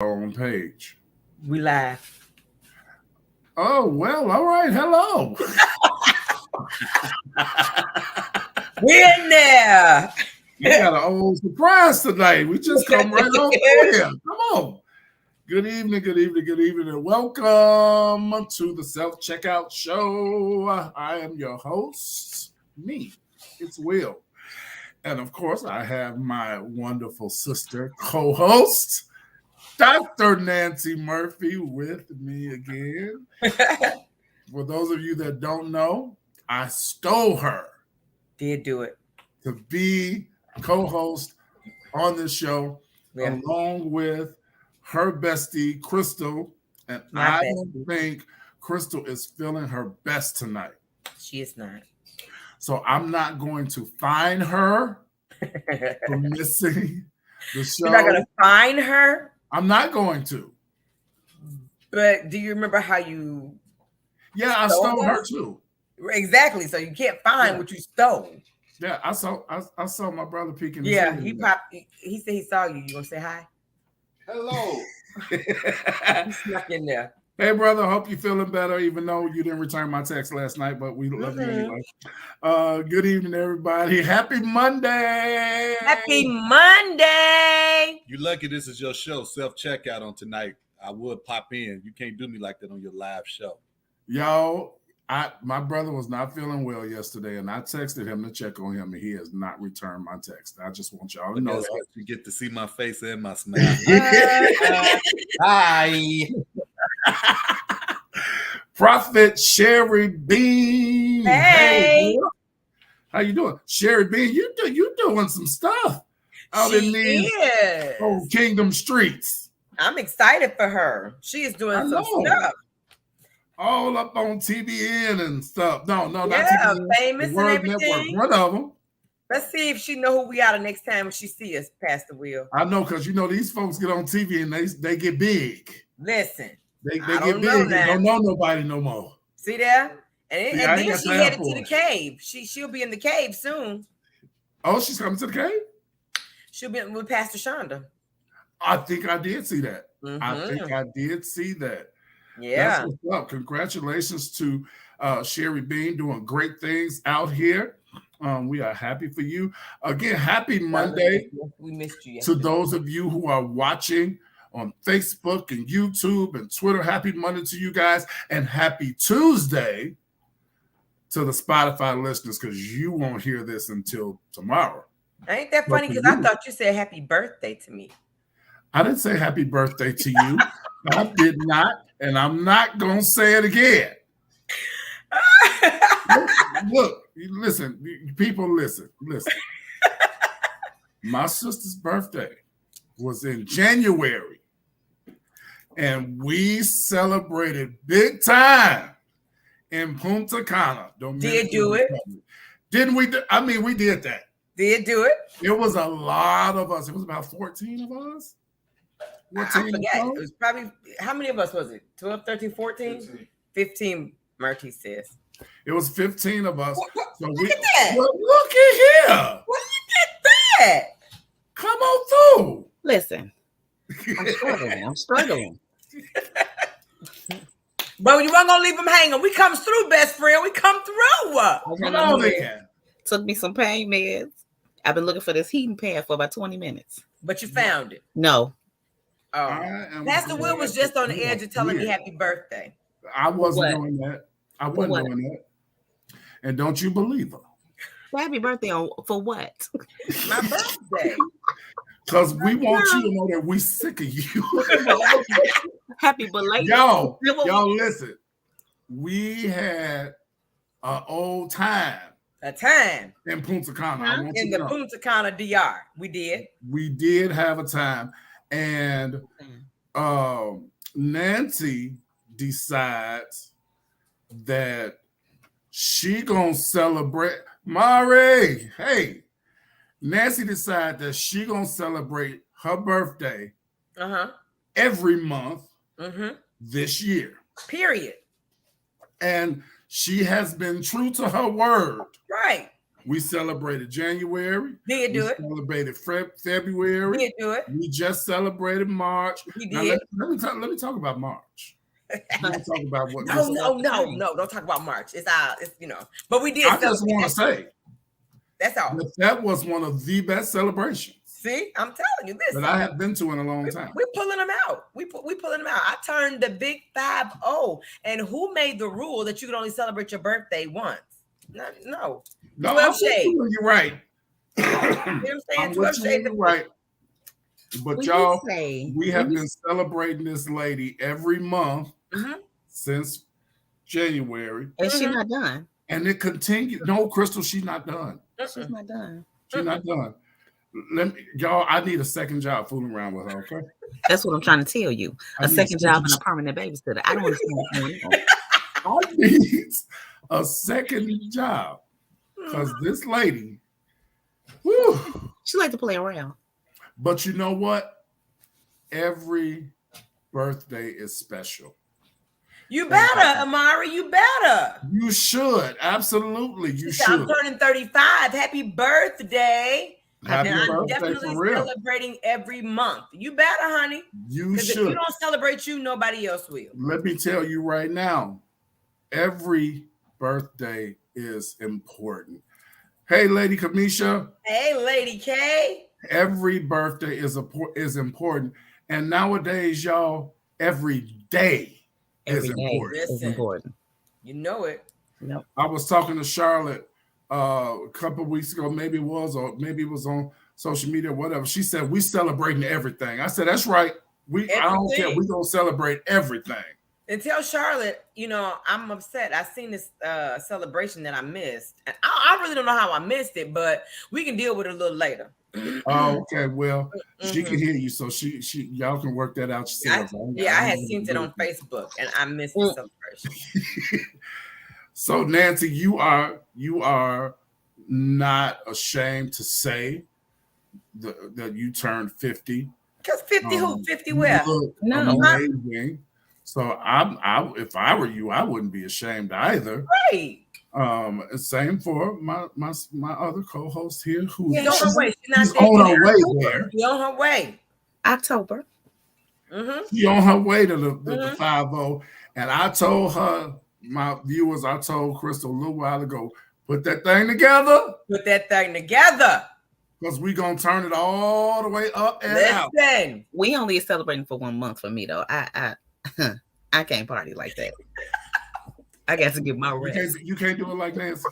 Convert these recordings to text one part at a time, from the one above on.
own page. We live. Oh, well, all right. Hello. We're in there. We got an old surprise tonight. We just come right on through here. Come on. Good evening, good evening, good evening, and welcome to the Self-Checkout Show. I am your host, me. It's Will. And of course, I have my wonderful sister, co-host, Dr. Nancy Murphy, with me again. For those of you that don't know, I stole her Did do it. to be co-host on this show, along with her bestie, Crystal. And I don't think Crystal is feeling her best tonight. She is not. So I'm not going to fine her for missing the show. You're not going to fine her? I'm not going to. But do you remember how you... Yeah, I stole her too. Exactly. So you can't find what you stole. Yeah, I saw my brother peeking. Yeah, he popped. He said he saw you. You gonna say hi? Hello. He snuck in there. Hey, brother. Hope you're feeling better, even though you didn't return my text last night. But we love you anyway. Good evening, everybody. Happy Monday. Happy Monday. You lucky this is your show. Self-checkout on tonight. I would pop in. You can't do me like that on your live show. Yo, my brother was not feeling well yesterday, and I texted him to check on him, and he has not returned my text. I just want y'all to know that. You get to see my face and my smile. Hi. Prophet Sherry Bean. Hey. How you doing? Sherry Bean, you doing some stuff out in these old Kingdom streets. I'm excited for her. She is doing some stuff. All up on TBN and stuff. No, not TBN. the Famous and Word everything. Network, one of them. Let's see if she know who we are the next time she see us, Pastor Will. I know, because these folks get on TV and they get big. Listen, they get big and don't know nobody no more. See there? And then she headed to the cave. She'll be in the cave soon. Oh, she's coming to the cave? She'll be with Pastor Shonda. I think I did see that. Mm-hmm. I think I did see that. Yeah. That's what's up. Congratulations to Sherry Bean doing great things out here. We are happy for you. Again, happy Monday. We missed you to those of you who are watching on Facebook and YouTube and Twitter. Happy Monday to you guys, and happy Tuesday to the Spotify listeners, because you won't hear this until tomorrow. Ain't that funny? Because I thought you said happy birthday to me. I didn't say happy birthday to you. I did not, and I'm not going to say it again. Look, listen, people, listen. My sister's birthday was in January, and we celebrated big time in Punta Cana. Did do it? Didn't we? I mean, we did that. Did do it? It was a lot of us. It was about 14 of us. I forget. It was probably, how many of us was it? 12, 13, 14? 15, Marty says. It was 15 of us. So look at that. Look at here. Look at that. Come on through. Listen, I'm struggling. But you weren't going to leave them hanging. We come through, best friend. We come through. Come on then. Took me some pain meds. I've been looking for this heating pad for about 20 minutes. But you found it. No. Oh. Pastor Will was just on the edge of telling me happy birthday. I wasn't doing that. I wasn't doing that. And don't you believe her? Well, happy birthday for what? My birthday. Because we want you to know that we sick of you. Happy belated. Y'all listen. We had an old time. A time. In Punta Cana. In the Punta Cana DR. We did. We did have a time. And Nancy decides that she gonna celebrate. Mari, hey. Nancy decided that she gonna celebrate her birthday every month this year. Period. And she has been true to her word. Right. We celebrated January. Did do we it. Celebrated February. Did do it. We just celebrated March. We Now, did. let me talk about March. Let's talk about what. No. Don't talk about March. It's But we did. I just want to say that's all. That was one of the best celebrations. See, I'm telling you this. That I have been to in a long time. We're pulling them out. We pulling them out. I turned the big 50. And who made the rule that you can only celebrate your birthday once? No. 12 shades. You're right. You know what I'm saying? 12 shades. You're right. But y'all, we have been celebrating this lady every month since January. And she's not done. And it continued. No, Crystal, she's not done. She's not done. She's not done. Y'all, I need a second job fooling around with her, okay? That's what I'm trying to tell you. A second job and a permanent babysitter. I don't understand what's going on. I need a second job. Because this lady, whew, she like to play around. But you know what? Every birthday is special. You better, Amari. You better. You should. Absolutely. You should. I'm turning 35. Happy birthday. Happy and birthday, I'm definitely for real. Celebrating every month. You better, honey. You should. Because if you don't celebrate you, nobody else will. Let me tell you right now, every birthday is important. Hey, Lady Kamisha. Hey, Lady K. Every birthday is important. And nowadays, y'all, every day is important. You know it. Yep. I was talking to Charlotte a couple of weeks ago, maybe it was on social media or whatever. She said, we celebrating everything. I said, that's right. I don't care. We're going to celebrate everything. And tell Charlotte, I'm upset. I seen this celebration that I missed. And I really don't know how I missed it, but we can deal with it a little later. Oh, okay. Well, she can hear you, so she y'all can work that out yourselves. I had seen it on Facebook, and I missed the celebration. So, Nancy, you are not ashamed to say that you turned 50. Because 50 who? 50 where? No, amazing. So, if I were you, I wouldn't be ashamed either. Right. Same for my other co-host here, who's on her way. She's on her way there. She's on her way. October. She's on her way to the 50, and I told her, my viewers, I told Crystal a little while ago, put that thing together. Put that thing together. Because we're going to turn it all the way up and out. We only celebrating for 1 month for me, though. I can't party like that. I got to get my rest. You can't do it like Nancy.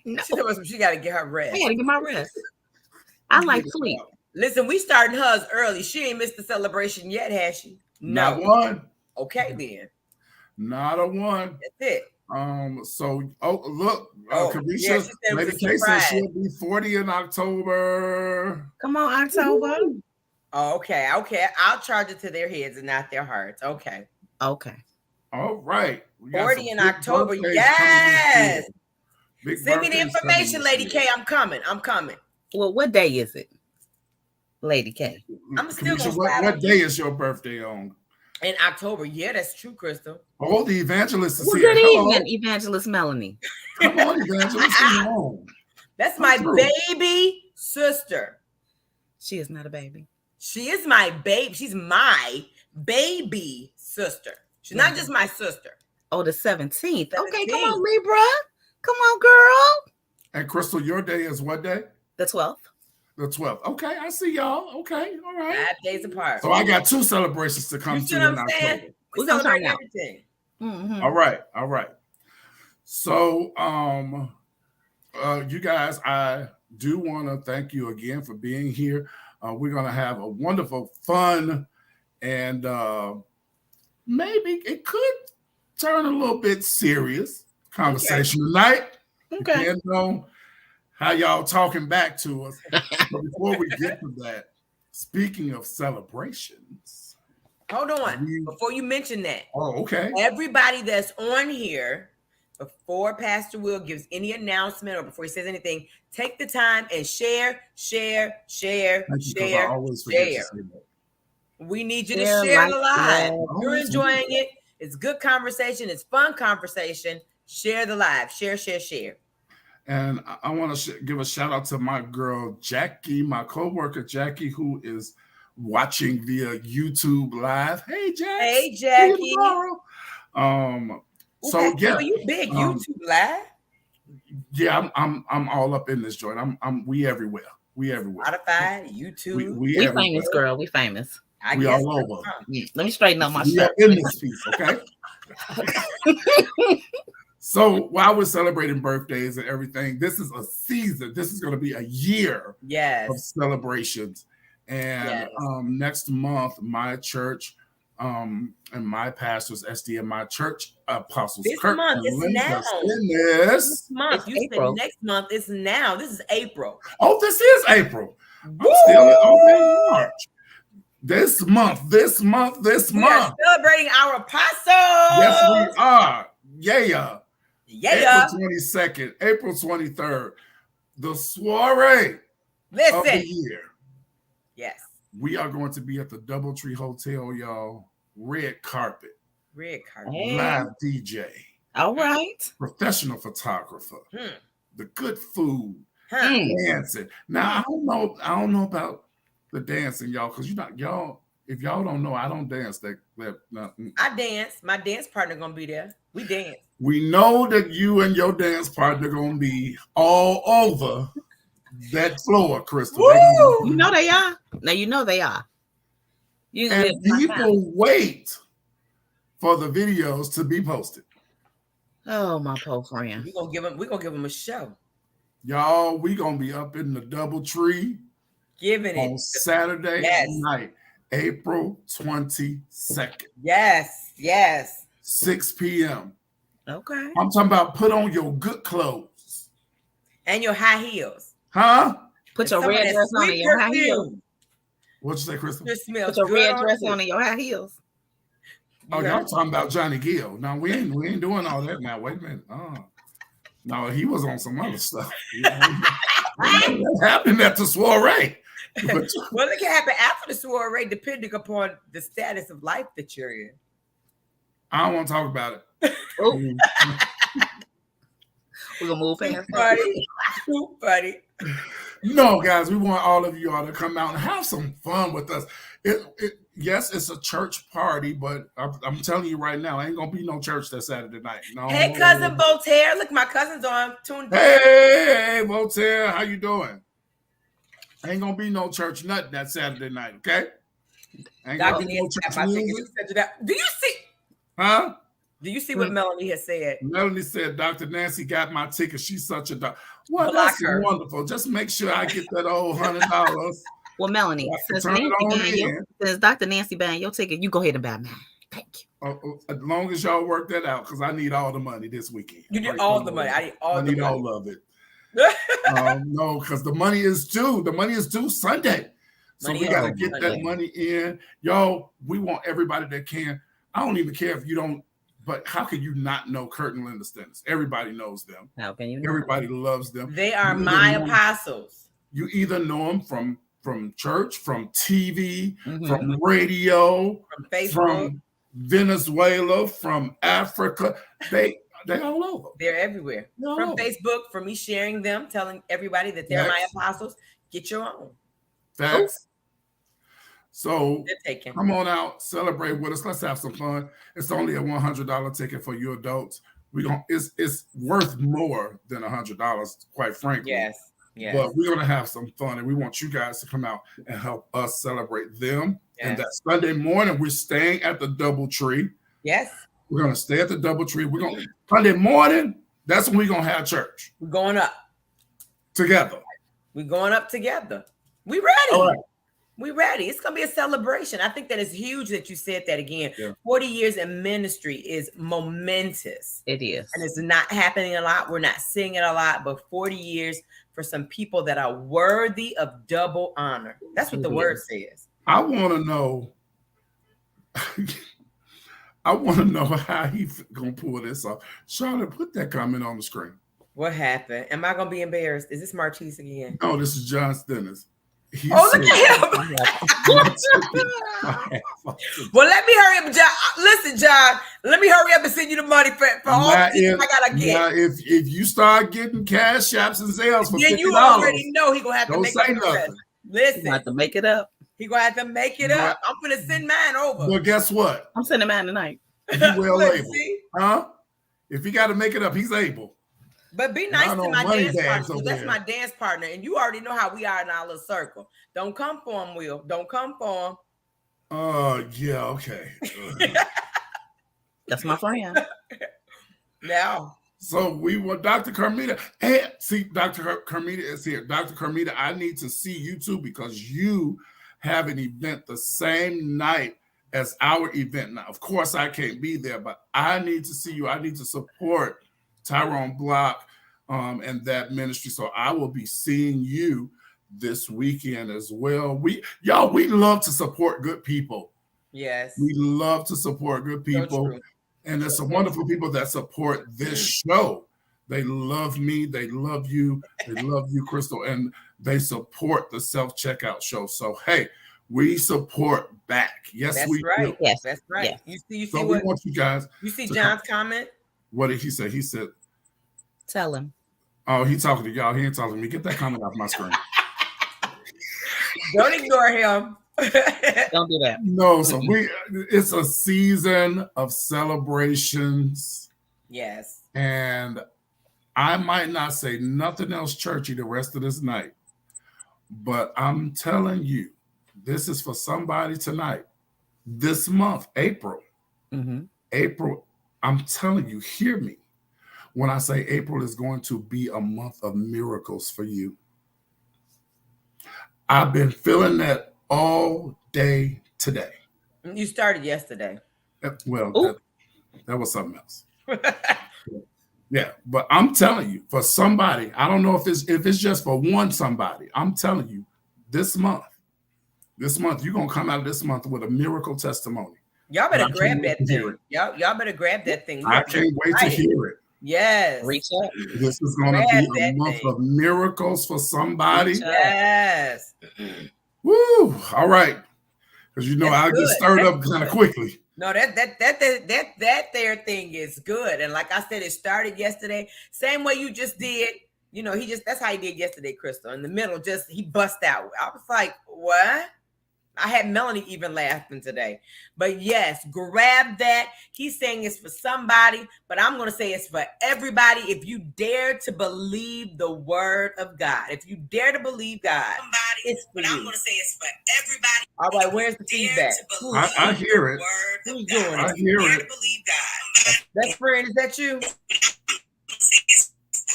No. She got to get her rest. I got to get my rest. I like sleep. Listen, we starting hers early. She ain't missed the celebration yet, has she? No. Not one. Okay, then. Not a one. That's it. So, look, Kamisha, Lady K said she'll be 40 in October. Come on, October. Okay. I'll charge it to their heads and not their hearts. Okay. All right. 40 in October. Yes. Send me the information, Lady K. I'm coming. Well, what day is it, Lady K? I'm still Kamisha, what day is your birthday on? In October. Yeah, that's true, Crystal. Oh, the evangelist is here. Good evening, Evangelist Melanie. Come on, Evangelist. That's my baby sister. She is not a baby. She is my baby. She's my baby sister. She's not just my sister. Oh, the 17th. Okay, come on, Libra. Come on, girl. And Crystal, your day is what day? The 12th. The 12th. Okay, I see y'all. Okay, all right. 5 days apart. So I got 2 celebrations to come to in October. We're gonna celebrate everything. Mm-hmm. All right. So, you guys, I do want to thank you again for being here. We're gonna have a wonderful, fun, and maybe it could turn a little bit serious conversation tonight. Okay. Depending on how y'all talking back to us. But before we get to that, speaking of celebrations. Hold on. Before you mention that. Oh, okay. Everybody that's on here, before Pastor Will gives any announcement or before he says anything, take the time and share. I always forget to say that. We need you to share the live. If you're enjoying it, it's good conversation. It's fun conversation. Share the live. Share. And I want to give a shout out to my girl Jackie, my coworker Jackie, who is watching via YouTube Live. Hey, Jack. Hey, Jackie. See you tomorrow. So yeah, you big YouTube Live. Yeah, I'm all up in this joint. We everywhere. We everywhere. Spotify, YouTube. We famous, girl. We famous. We all over. Let me straighten up my shirt. We are in this piece, okay? So while we're celebrating birthdays and everything, this is a season. This is going to be a year of celebrations. And next month, my church and my pastors, SD and my church apostles. This month is now. This month. You said next month. It's now. This is April. Oh, this is April. I'm still in March. This month. We are celebrating our apostles. Yes, we are. Yeah. April 22nd, April 23rd, the soiree of the year. Yes. We are going to be at the Doubletree Hotel, y'all. Red carpet. Live DJ. All right. Professional photographer. The good food. Dancing. Now, I don't know about the dancing, y'all, because y'all, if y'all don't know, I don't dance. I dance. My dance partner gonna be there. We dance. We know that you and your dance partner gonna be all over that floor, Crystal. You know they are. Now you know they are. And people wait for the videos to be posted. Oh, my poor friend. We're gonna give them a show. Y'all, we gonna be up in the Doubletree on Saturday night, April 22nd. Yes. 6 p.m. Okay. I'm talking about put on your good clothes. And your high heels. Huh? Put your red dress on and your high heels. What'd you say, Crystal? Put your red dress on and your high heels. Oh, y'all talking about Johnny Gill. No, we ain't doing all that now. Wait a minute. No, he was on some other stuff. What happened at the soiree? Well, it can happen after the soiree, depending upon the status of life that you're in. I don't want to talk about it. We're gonna move fast. Too funny. No, guys, we want all of you all to come out and have some fun with us. Yes, it's a church party, but I'm telling you right now, ain't gonna be no church that Saturday night. No. Hey, cousin Voltaire, look, my cousin's on. Tuned in. Hey, Voltaire, how you doing? Ain't gonna be no church nothing that Saturday night, okay? Ain't gonna be no church music. Do you see? Huh? Do you see what Melanie has said? Melanie said, Dr. Nancy got my ticket. She's such a doctor. Well, that's wonderful. Just make sure I get that old $100. Well, Melanie, since Dr. Nancy buying your ticket, you go ahead and buy mine. Thank you. As long as y'all work that out, because I need all the money this weekend. You need all the money. I need all of it. No, because the money is due. The money is due Sunday. So we got to get that money in. Y'all, we want everybody that can. I don't even care if you don't, but how can you not know Kurt and Linda Stennis? Everybody knows them. How can you know? Everybody loves them. They are my apostles. You either know them from church, from TV, from radio, from Facebook, from Venezuela, from Africa. They all over. They're everywhere. From Facebook, from me sharing them, telling everybody that they're my apostles. Get your own. Facts. So come on out, celebrate with us. Let's have some fun. It's only a $100 ticket for you adults. It's worth more than $100, quite frankly. Yes. But we're gonna have some fun, and we want you guys to come out and help us celebrate them. Yes. And that Sunday morning, we're staying at the Doubletree. Yes. We're gonna stay at the Doubletree. Sunday morning, that's when we're gonna have church. We're going up together. We're going up together. We ready. All right. We ready. It's going to be a celebration. I think that is huge that you said that again. Yeah. 40 years in ministry is momentous. It is. And it's not happening a lot. We're not seeing it a lot, but 40 years for some people that are worthy of double honor. That's what the word says. I want to know. I want to know how he's going to pull this off. Charlotte, put that comment on the screen. What happened? Am I going to be embarrassed? Is this Marquise again? No, this is John Stennis. Oh, look at him. Well, let me hurry up, John. Listen, John, let me hurry up and send you the money for all the people I gotta get. Now, if you start getting cash apps and sales for $50, then you already know he gonna have to make say up the rest. nothing. Listen, You have to make it up. he gonna have to make it up. I'm gonna send mine over. Well, guess what? I'm sending mine tonight. He well able, huh? If he got to make it up, he's able. But be nice to my dance partner, because that's my dance partner, and you already know how we are in our little circle. Don't come for him, Will. Don't come for him. Yeah, okay. That's my friend. Now. So we want Dr. Carmita. And see, Dr. Carmita is here. Dr. Carmita, I need to see you too, because you have an event the same night as our event. Now, of course, I can't be there, but I need to see you. I need to support Tyrone Block and that ministry. So I will be seeing you this weekend as well. We love to support good people. Yes. We love to support good people. So and there's some wonderful people that support this show. They love me. They love you. They love you, Crystal. And they support the self-checkout show. So, hey, we support back. Yes, that's we right. do. Yes, that's right. Yes. You see so we want you guys. You see John's comment? What did he say? He said, tell him. Oh, he talking to y'all. He ain't talking to me. Get that comment off my screen. Don't ignore him. Don't do that. No, so it's a season of celebrations. Yes. And I might not say nothing else churchy the rest of this night, but I'm telling you, this is for somebody tonight. This month, April. Mm-hmm. April, I'm telling you, hear me. When I say April is going to be a month of miracles for you. I've been feeling that all day today. You started yesterday. Well, that was something else. Yeah, but I'm telling you, for somebody, I don't know if it's just for one somebody. I'm telling you, this month, you're gonna come out of this month with a miracle testimony. Y'all better grab that thing. Y'all better grab that thing. I can't wait to hear it. Yes. Reach up. This is gonna be a month of miracles for somebody. Yes. Woo! All right, because I get stirred up kind of quickly. No, that there thing is good, and like I said, it started yesterday. Same way you just did. That's how he did yesterday, Crystal. In the middle, he bust out. I was like, what? I had Melanie even laughing today. But yes, grab that. He's saying it's for somebody, but I'm going to say it's for everybody. If you dare to believe the word of God, if you dare to believe God, it's for you. I'm going to say it's for everybody. All right, where's the feedback? I hear it. Who's doing it? I hear it. Best friend, is that you?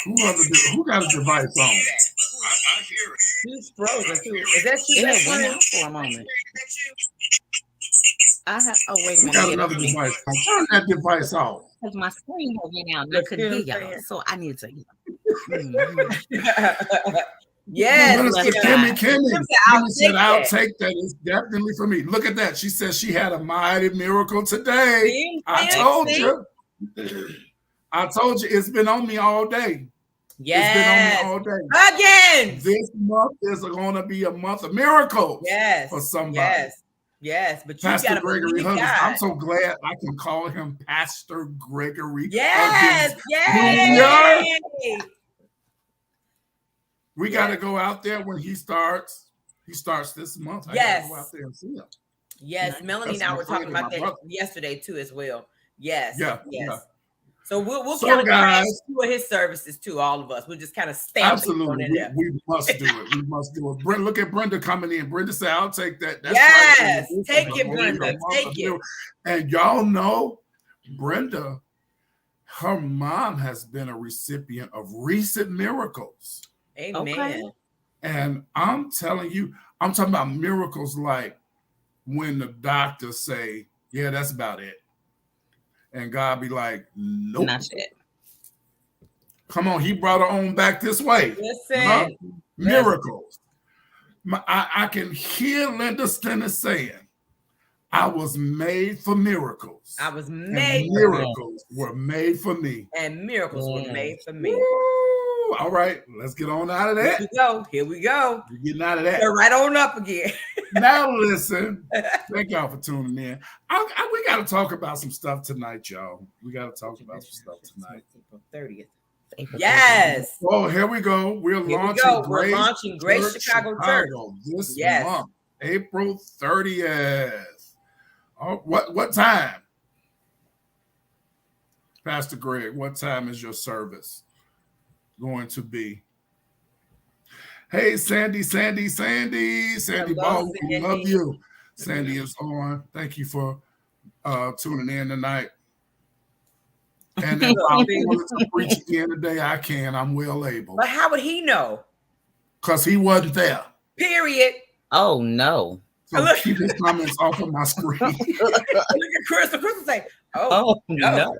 Who got a device on? I hear it. He's frozen too. Is that you? It went out for a moment. Wait a minute. Who got another device? Turn that device off. Because my screen went out and I couldn't hear y'all. So I need to. Yes. Kimmy said, I'll take that. It's definitely for me. Look at that. She said she had a mighty miracle today. I told you. I told you it's been on me all day. Yes. It's been on me all day. Again. This month is going to be a month of miracles. Yes. For somebody. Yes. But you Pastor Gregory Huggins. I'm so glad I can call him Pastor Gregory. Yes. Huggins. Yes. We got to go out there when he starts. He starts this month. I got to go out there and see him. Yes. Melanie and I were talking about that yesterday too as well. Yes. Yeah. So we'll kind of crash two of his services too, all of us. We'll just kind of stamp absolutely. We must do it. We must do it. Look at Brenda coming in. Brenda said, I'll take that. That's yes. Right. Take it, Brenda. Take it. And y'all know, Brenda, her mom has been a recipient of recent miracles. Amen. Okay. And I'm telling you, I'm talking about miracles like when the doctors say, yeah, that's about it. And God be like, nope. Not yet. Come on, he brought her on back this way. Listen. Miracles. I can hear Linda Stennis saying, I was made for miracles. I was made for miracles were made for me. And miracles were made for me. Woo! Woo! All right, let's get on out of Here that. we go. Here we go. We're getting out of that. We're right on up again. Now listen, thank y'all for tuning in. We got to talk about some stuff tonight, y'all. We got to talk about some stuff tonight. April 30th. Yes. Oh, here we go. We're launching Grace Chicago Church this month, April 30th. Oh, what time? Pastor Greg, what time is your service going to be? Hey, Sandy Ball, we love you. Sandy is on. Thank you for tuning in tonight. And if I wanted to preach again today, I can. I'm well able. But how would he know? Because he wasn't there. Period. Oh, no. So keep his comments off of my screen. Look at Crystal. Crystal say, oh no.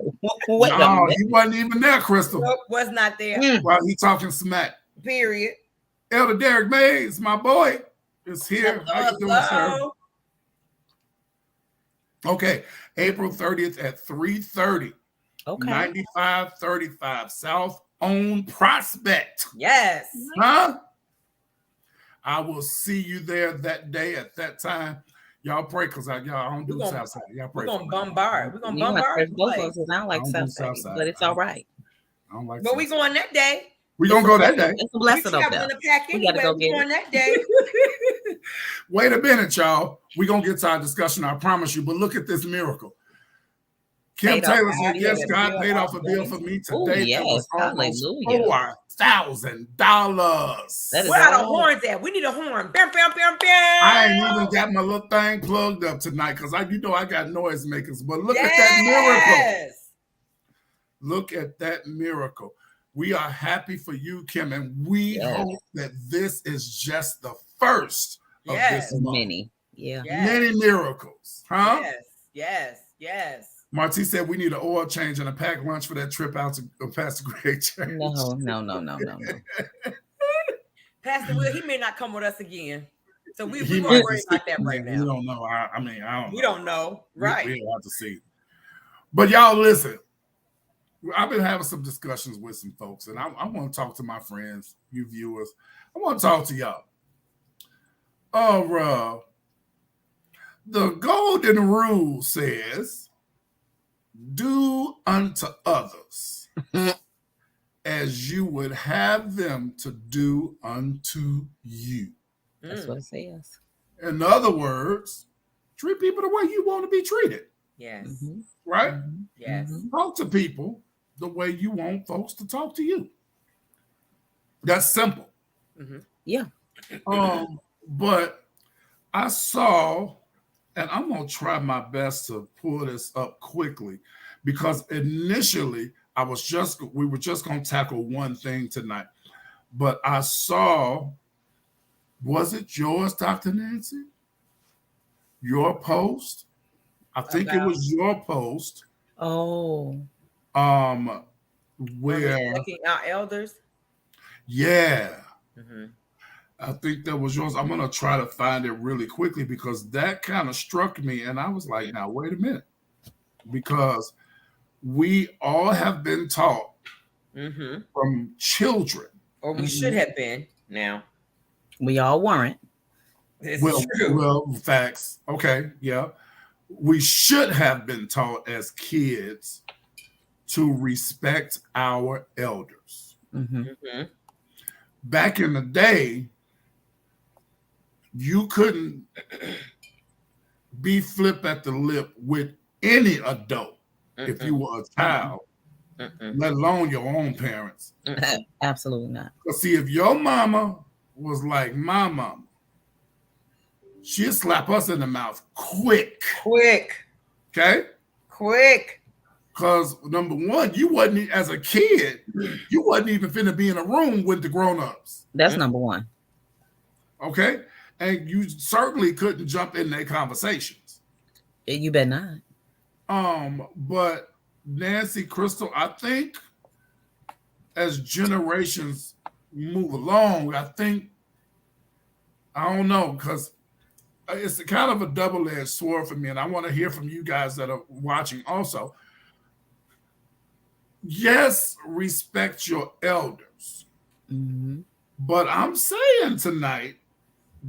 No, he wasn't even there, Crystal. Nope, was not there. While he talking smack. Period. Elder Derek Mays, my boy, is here. How you doing, sir? Okay, April 30th at 3:30. Okay. 9535 South on Prospect. Yes. Huh? I will see you there that day at that time. Y'all pray because y'all don't do Southside. Y'all pray. We're gonna bombard. We're gonna bombard. Both of us. I don't like Southside, but it's all right. I don't like. But we going that day. We gonna go that day. It's a blessing up there. We gotta go get it. That day. Wait a minute, y'all. We're gonna get to our discussion. I promise you. But look at this miracle. Kim Taylor said, "Yes, God paid off a bill for me today. Yes, that was almost hallelujah. $4,000. Where are the horns at? We need a horn. Bam, bam, bam, bam. I ain't even got my little thing plugged up tonight because I got noisemakers. But look at that miracle. Look at that miracle. We are happy for you, Kim, and we hope that this is just the first of this month. Many miracles, huh? Yes. Marty said we need an oil change and a packed lunch for that trip out to Pastor Greg Church. No. Pastor Will, he may not come with us again. So we won't worry about that right now. We don't know. I don't know. We don't know. Right. We'll have to see. But y'all listen. I've been having some discussions with some folks, and I want to talk to my friends, you viewers. I want to talk to y'all. The golden rule says, do unto others as you would have them to do unto you. That's what it says. In other words, treat people the way you want to be treated. Yes. Mm-hmm. Right? Yes. Talk to people the way you want folks to talk to you. That's simple. Mm-hmm. Yeah. But I saw, and I'm gonna try my best to pull this up quickly, because initially we were just gonna tackle one thing tonight, but I saw, was it yours, Dr. Nancy? Your post? I think it was your post. Oh. Where looking our elders. Yeah. Mm-hmm. I think that was yours. I'm gonna try to find it really quickly because that kind of struck me, and I was like, now wait a minute, because we all have been taught from children, or we should have been. Now we all weren't. Well, facts. Okay, yeah, we should have been taught as kids to respect our elders. Back in the day, you couldn't be flip at the lip with any adult if you were a child, let alone your own parents. Absolutely not. But see, if your mama was like my mama, she'd slap us in the mouth quick. Okay? Quick. Because number one, you wasn't, as a kid, you wasn't even finna be in a room with the grown-ups. That's number one. Okay? And you certainly couldn't jump in their conversations. You better not. But Nancy, Crystal, I think as generations move along, I don't know, because it's kind of a double-edged sword for me, and I want to hear from you guys that are watching also. Yes, respect your elders. But I'm saying tonight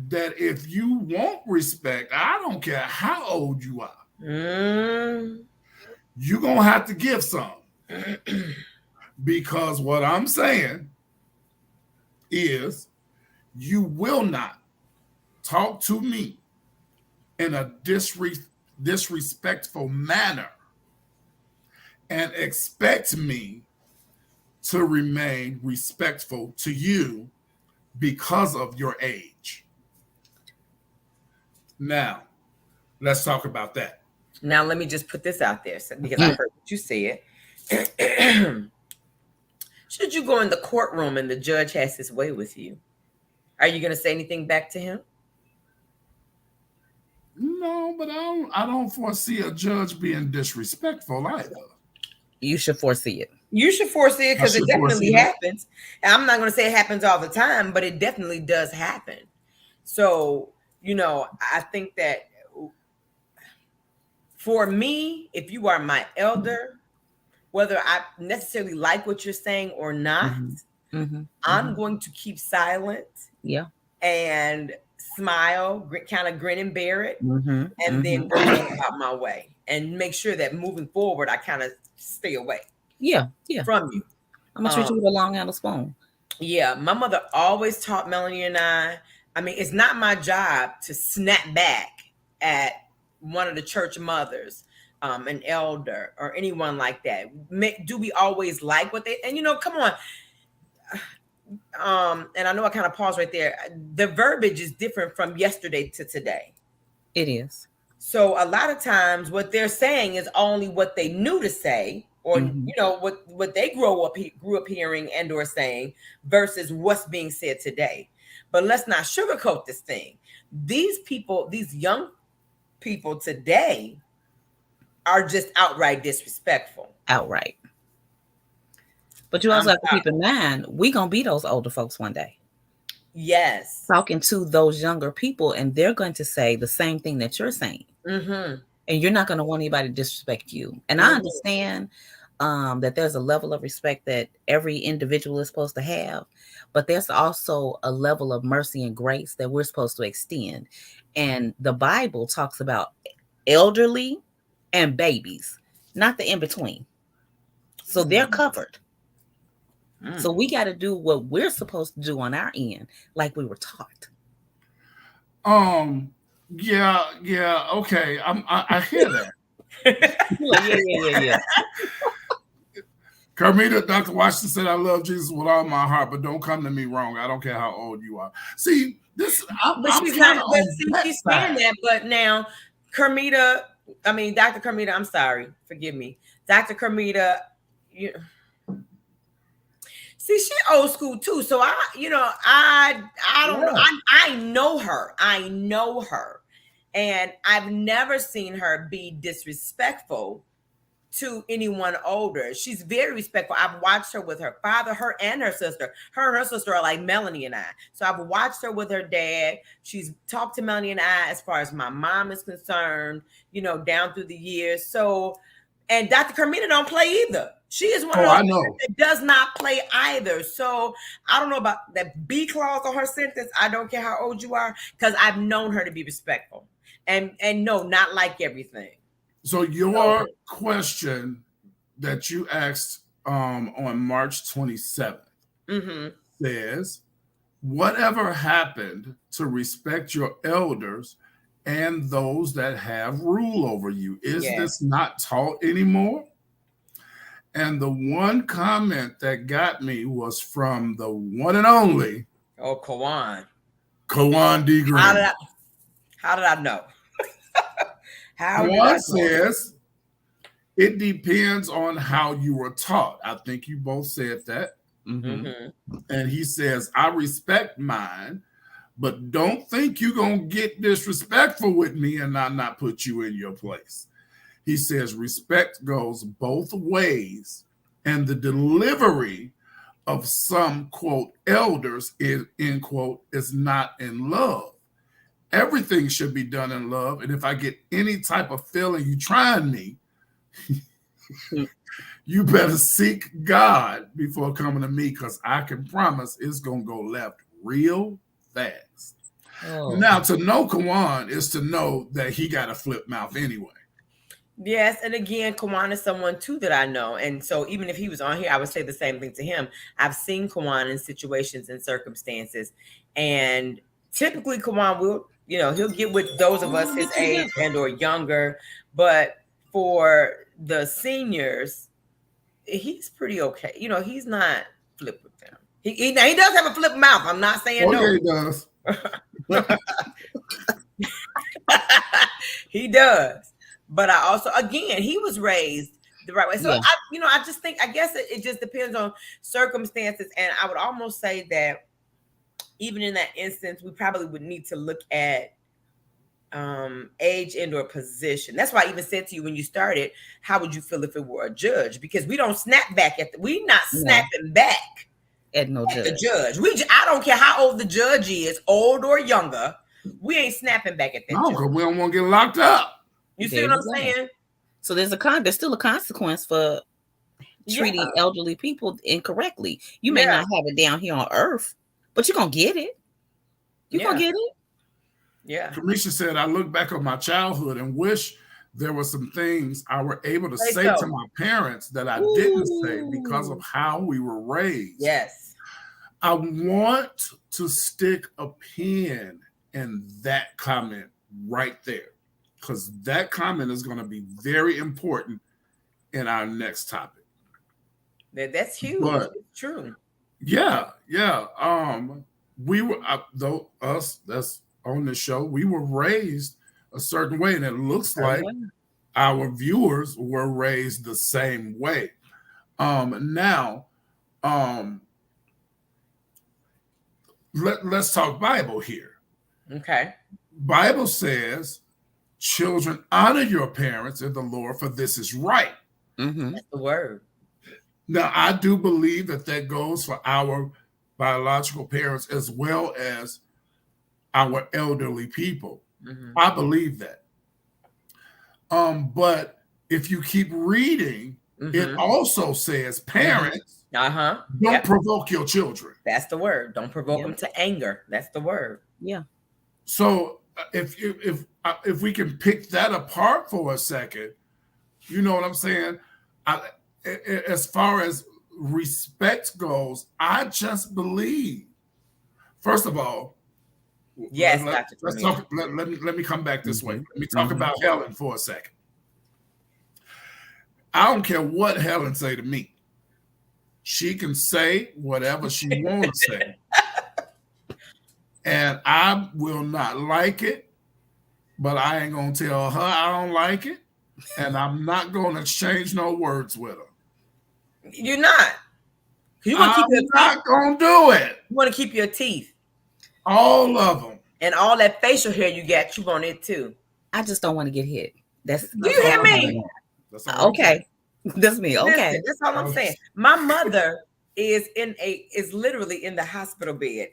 that if you want respect, I don't care how old you are, you're going to have to give some. Because what I'm saying is you will not talk to me in a disrespectful manner and expect me to remain respectful to you because of your age. Now, let's talk about that. Now, let me just put this out there because I heard what you said. Should you go in the courtroom and the judge has his way with you, are you going to say anything back to him? No, but I don't foresee a judge being disrespectful either. You should foresee it. You should foresee it because it definitely happens. And I'm not going to say it happens all the time, but it definitely does happen. So, I think that for me, if you are my elder, whether I necessarily like what you're saying or not, I'm going to keep silent. Yeah. And smile, kind of grin and bear it, and then go about my way and make sure that moving forward, I kind of stay away. Yeah. From you. I'm gonna treat you with a long handle spoon. Yeah, my mother always taught Melanie and I mean, it's not my job to snap back at one of the church mothers, an elder, or anyone like that. Do we always like what they? And come on. And I know I kind of paused right there. The verbiage is different from yesterday to today. It is. So a lot of times what they're saying is only what they knew to say, or what they grew up hearing and or saying versus what's being said today. But let's not sugarcoat this thing. These people, these young people today are just outright disrespectful. Outright. But you also have to keep in mind, we're going to be those older folks one day. Yes. Talking to those younger people, and they're going to say the same thing that you're saying. And you're not going to want anybody to disrespect you. And I understand that there's a level of respect that every individual is supposed to have, but there's also a level of mercy and grace that we're supposed to extend. And the Bible talks about elderly and babies, not the in-between. So they're covered. So we got to do what we're supposed to do on our end, like we were taught. Yeah. Okay, I hear that. Yeah. Carmita, Dr. Washington said, "I love Jesus with all my heart, but don't come to me wrong. I don't care how old you are." See, this. She's saying that, but now, Carmita, Dr. Carmita, I'm sorry, forgive me, Dr. Carmita, see, she old school too. So I don't know. I know her. And I've never seen her be disrespectful to anyone older. She's very respectful. I've watched her with her father, her and her sister. Her and her sister are like Melanie and I. So I've watched her with her dad. She's talked to Melanie and I as far as my mom is concerned, down through the years. So, and Dr. Carmita don't play either. She is one of those that does not play either. So I don't know about that B clause on her sentence. I don't care how old you are, because I've known her to be respectful and no, not like everything. So your question that you asked on March 27th says, whatever happened to respect your elders and those that have rule over you? Is this not taught anymore? And the one comment that got me was from the one and only Kawan D. Green. How did I know? Kawan says it depends on how you were taught. I think you both said that. And he says, I respect mine, but don't think you're going to get disrespectful with me and I not put you in your place. He says respect goes both ways, and the delivery of some, quote, elders, end quote, is not in love. Everything should be done in love, and if I get any type of feeling you trying me, You better seek God before coming to me, because I can promise it's going to go left real fast. Oh. Now, to know Kawan is to know that he got a flip mouth anyway. Yes, and again, Kawan is someone too that I know, and so even if he was on here, I would say the same thing to him. I've seen Kawan in situations and circumstances, and typically Kawan will, he'll get with those of us his age and or younger, but for the seniors, he's pretty okay. He's not flip with them. He does have a flip mouth. I'm not saying no. Yeah, he does. He does. But I also, again, he was raised the right way. So, yeah. I just think, I guess it just depends on circumstances. And I would almost say that even in that instance, we probably would need to look at age and or position. That's why I even said to you when you started, how would you feel if it were a judge? Because we don't snap back we're not snapping back at the judge. I don't care how old the judge is, old or younger, we ain't snapping back at that judge. Because we don't want to get locked up. You see what I'm saying? So there's still a consequence for treating elderly people incorrectly. You may not have it down here on earth, but you're gonna get it. You're gonna get it. Yeah. Kamisha said, I look back on my childhood and wish there were some things I were able to say to my parents that I didn't say because of how we were raised. Yes. I want to stick a pin in that comment right there, because that comment is going to be very important in our next topic. That's huge. But, it's true. Yeah. We were us that's on the show. We were raised a certain way, and it looks like our viewers were raised the same way. Let's talk Bible here. Okay. Bible says, children, honor your parents in the Lord, for this is right. Mm-hmm. That's the word. Now, I do believe that goes for our biological parents as well as our elderly people. Mm-hmm. I believe that. But if you keep reading, it also says, parents, don't provoke your children. That's the word. Don't provoke them to anger. That's the word. Yeah. So if we can pick that apart for a second, you know what I'm saying? As far as respect goes, I just believe, first of all, yes, let me come back this way. Let me talk about Helen for a second. I don't care what Helen say to me. She can say whatever she wants to say. And I will not like it, but I ain't going to tell her I don't like it. And I'm not going to exchange no words with her. You're not. I'm not going to do it. You want to keep your teeth. All of them. And all that facial hair you got, you want it too. I just don't want to get hit. Do you hear me? Okay. That's me. Okay. Listen, that's all I'm saying. My mother is literally in the hospital bed,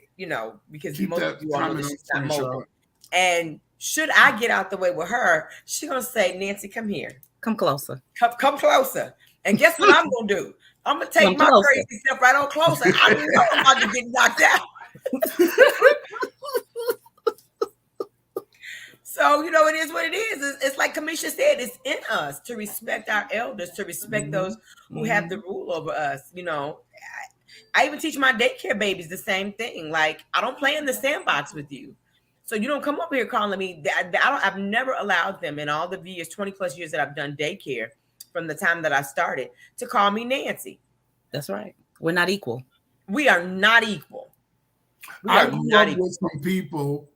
because most of you all know she's not mobile. And should I get out the way with her, she's gonna say, Nancy, come here. Come closer. Come closer. And guess what I'm gonna do? I'm gonna take my crazy stuff right on closer. I know I'm about to get knocked out. So, it is what it is. It's like Kamisha said, it's in us to respect our elders, to respect those who have the rule over us. I even teach my daycare babies the same thing. Like, I don't play in the sandbox with you. So you don't come up here calling me. I've never allowed them in all the years, 20 plus years that I've done daycare from the time that I started, to call me Nancy. That's right. We're not equal. We are not equul. I grew up with some people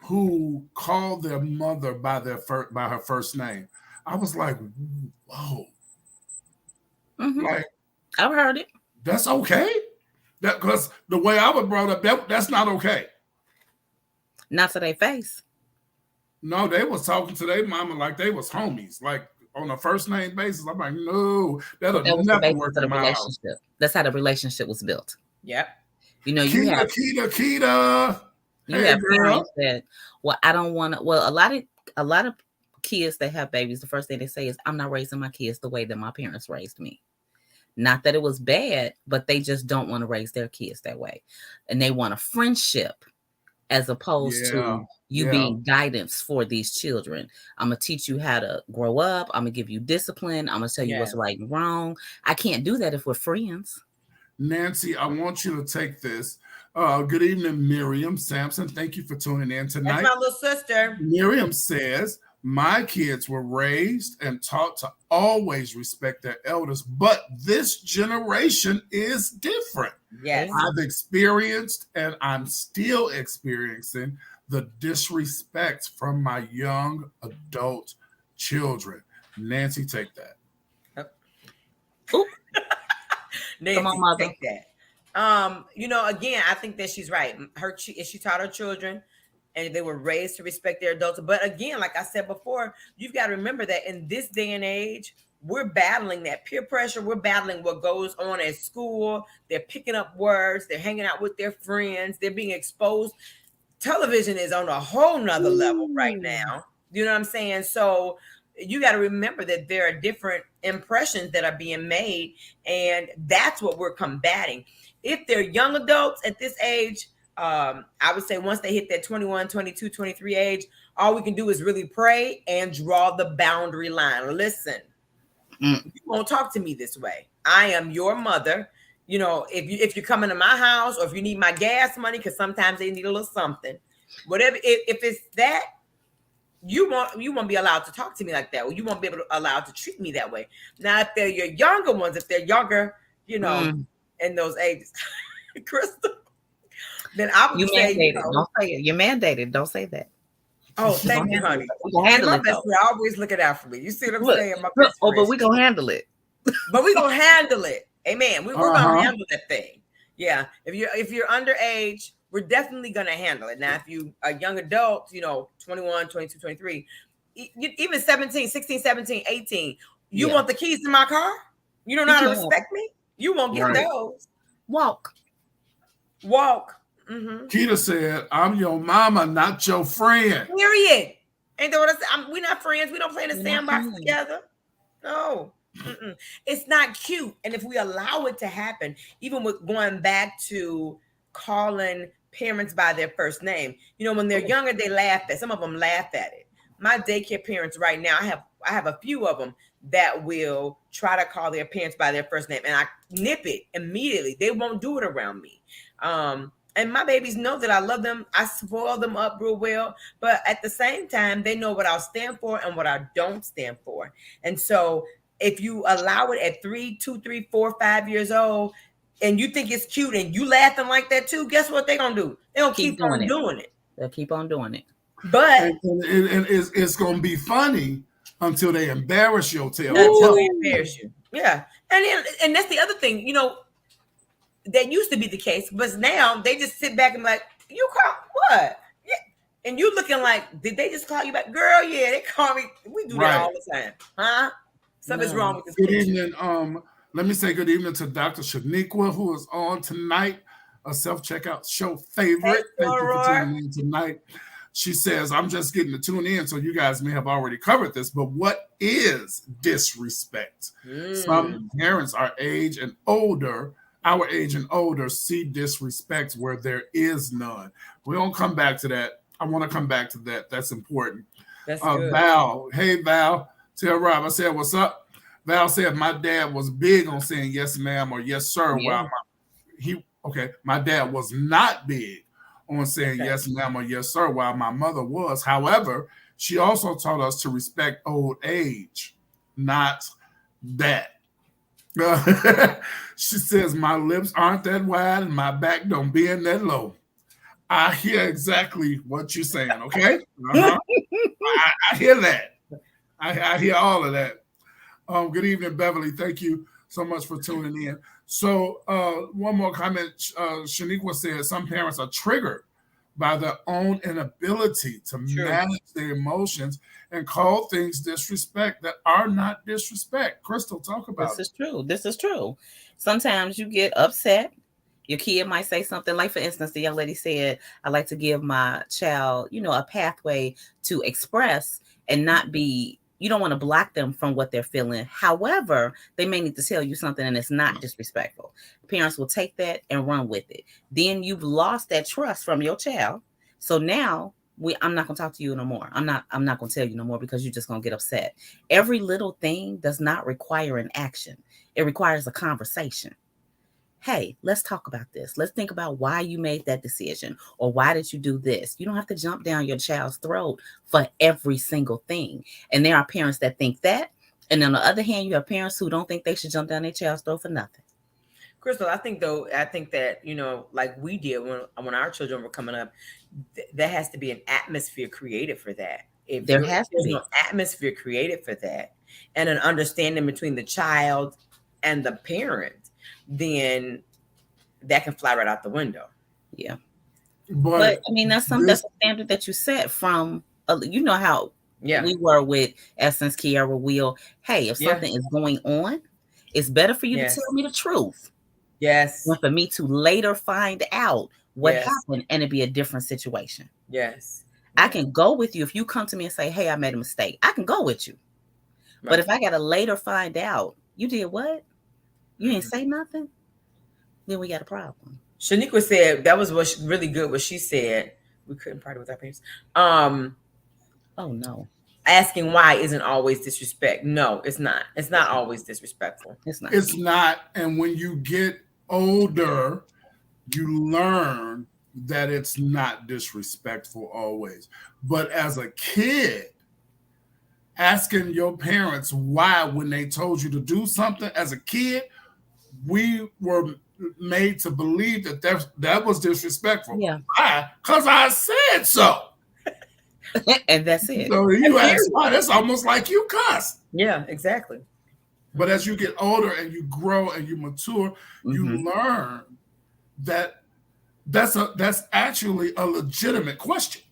who called their mother by her first name. I was like, whoa. Mm-hmm. Like, I've heard it. That's okay? Because the way I was brought up, that's not okay. Not to their face. No, they was talking to their mama like they was homies, like on a first name basis. I'm like, no, that'll never work in my house. That's how the relationship was built. Yep. You have You have parents that, I don't want to. Well, a lot of kids that have babies, the first thing they say is, I'm not raising my kids the way that my parents raised me. Not that it was bad, but they just don't want to raise their kids that way. And they want a friendship as opposed to you being guidance for these children. I'm going to teach you how to grow up. I'm going to give you discipline. I'm going to tell you what's right and wrong. I can't do that if we're friends. Nancy, I want you to take this. Good evening, Miriam Sampson. Thank you for tuning in tonight. That's my little sister. Miriam says, my kids were raised and taught to always respect their elders, but this generation is different. Yes. I've experienced and I'm still experiencing the disrespect from my young adult children. Nancy, take that. Nancy, come on, mother. take that. Again, I think that she's right. She taught her children, and they were raised to respect their adults. But again, like I said before, you've got to remember that in this day and age, we're battling that peer pressure. We're battling what goes on at school. They're picking up words. They're hanging out with their friends. They're being exposed. Television is on a whole nother level right now. You know what I'm saying? So you got to remember that there are different impressions that are being made, and that's what we're combating. If they're young adults at this age, I would say once they hit that 21, 22, 23 age, all we can do is really pray and draw the boundary line. Listen, you won't talk to me this way. I am your mother. If you're coming to my house, or if you need my gas money, because sometimes they need a little something, whatever. If it's that, you won't be allowed to talk to me like that, or you won't be allowed to treat me that way. Now, if they're your younger ones, if they're younger, in those ages, Crystal, then I would say, don't say it. You're mandated. Don't say that. Oh, thank you, honey. Handle my it, best friend always looking out for me. You see what I'm saying? My best friend. But we're gonna handle it. But we're gonna handle it. Amen. We're gonna handle that thing. Yeah. If you're underage, we're definitely gonna handle it. Now, if you a young adult, 21, 22, 23, even 17, 16, 17, 18, you want the keys to my car? You don't know how to respect me? You won't get those. Walk. Mm-hmm. Keita said, I'm your mama, not your friend. Period. Ain't that what I said? We're not friends. We don't play in the sandbox together. No. It's not cute. And if we allow it to happen, even with going back to calling parents by their first name, when they're younger, they laugh at, some of them laugh at it. My daycare parents right now, I have a few of them that will try to call their parents by their first name, and I nip it immediately. They won't do it around me. And my babies know that I love them. I spoil them up real well, but at the same time, they know what I'll stand for and what I don't stand for. And so if you allow it at 3, 2, 3, 4, 5 years old, and you think it's cute and you laughing like that too, guess what they're going to do? They're going to keep on doing it. They'll keep on doing it. But and it's going to be funny until they embarrass your tail. Until they embarrass you. Yeah. And that's the other thing, that used to be the case, but now they just sit back and like, you call what? Yeah. And you looking like, did they just call you back? Girl, yeah, they call me. We do that all the time. Huh? Something's wrong with this Good picture. evening. Let me say good evening to Dr. Shaniqua, who is on tonight, a self-checkout show favorite. Hey, Thank you for tuning in tonight. She says, I'm just getting to tune in, so you guys may have already covered this, but what is disrespect? Some parents our age and older see disrespect where there is none. We're going to come back to that. I want to come back to that. That's important. That's good. Val. Hey, Val. Tell Rob I said, what's up? Val said, my dad was big on saying yes, ma'am, or yes, sir. Yeah. My dad was not big on saying yes, ma'am, or yes, sir, while my mother was. However, she also taught us to respect old age, not that. She says, my lips aren't that wide and my back don't bend that low. I hear exactly what you're saying, okay? I hear that. I hear all of that. Good evening, Beverly. Thank you so much for tuning in. So one more comment. Shaniqua said some parents are triggered by their own inability to manage their emotions and call things disrespect that are not disrespect. Crystal, talk about This is true. Sometimes you get upset. Your kid might say something like, for instance, the young lady said, I like to give my child, a pathway to express and not be, you don't want to block them from what they're feeling. However, they may need to tell you something and it's not disrespectful. Parents will take that and run with it. Then you've lost that trust from your child. So now I'm not going to talk to you no more. I'm not going to tell you no more because you're just going to get upset. Every little thing does not require an action. It requires a conversation. Hey, let's talk about this. Let's think about why you made that decision, or why did you do this? You don't have to jump down your child's throat for every single thing. And there are parents that think that. And on the other hand, you have parents who don't think they should jump down their child's throat for nothing. Crystal, I think that, like we did when our children were coming up, there has to be an atmosphere created for that. If there has to be no atmosphere created for that, and an understanding between the child and the parent, then that can fly right out the window. Yeah. But I mean, that's a standard that you set from, you know how we were with Essence, Kiara, Will. Hey, if something is going on, it's better for you to tell me the truth. Yes. Than for me to later find out what happened and it be a different situation. Yes. I can go with you if you come to me and say, hey, I made a mistake. I can go with you. Right. But if I got to later find out, you did what? You didn't say nothing? Then we got a problem. Shaniqua said, that was really good what she said. We couldn't party with our parents. Oh, no. Asking why isn't always disrespect. No, it's not. It's not always disrespectful. It's not. And when you get older, you learn that it's not disrespectful always. But as a kid, asking your parents why when they told you to do something as a kid, we were made to believe that was disrespectful. Yeah. Why? Because I said so. And that's it. So you ask why, that's almost like you cussed. Yeah, exactly. But as you get older and you grow and you mature, you learn that that's actually a legitimate question.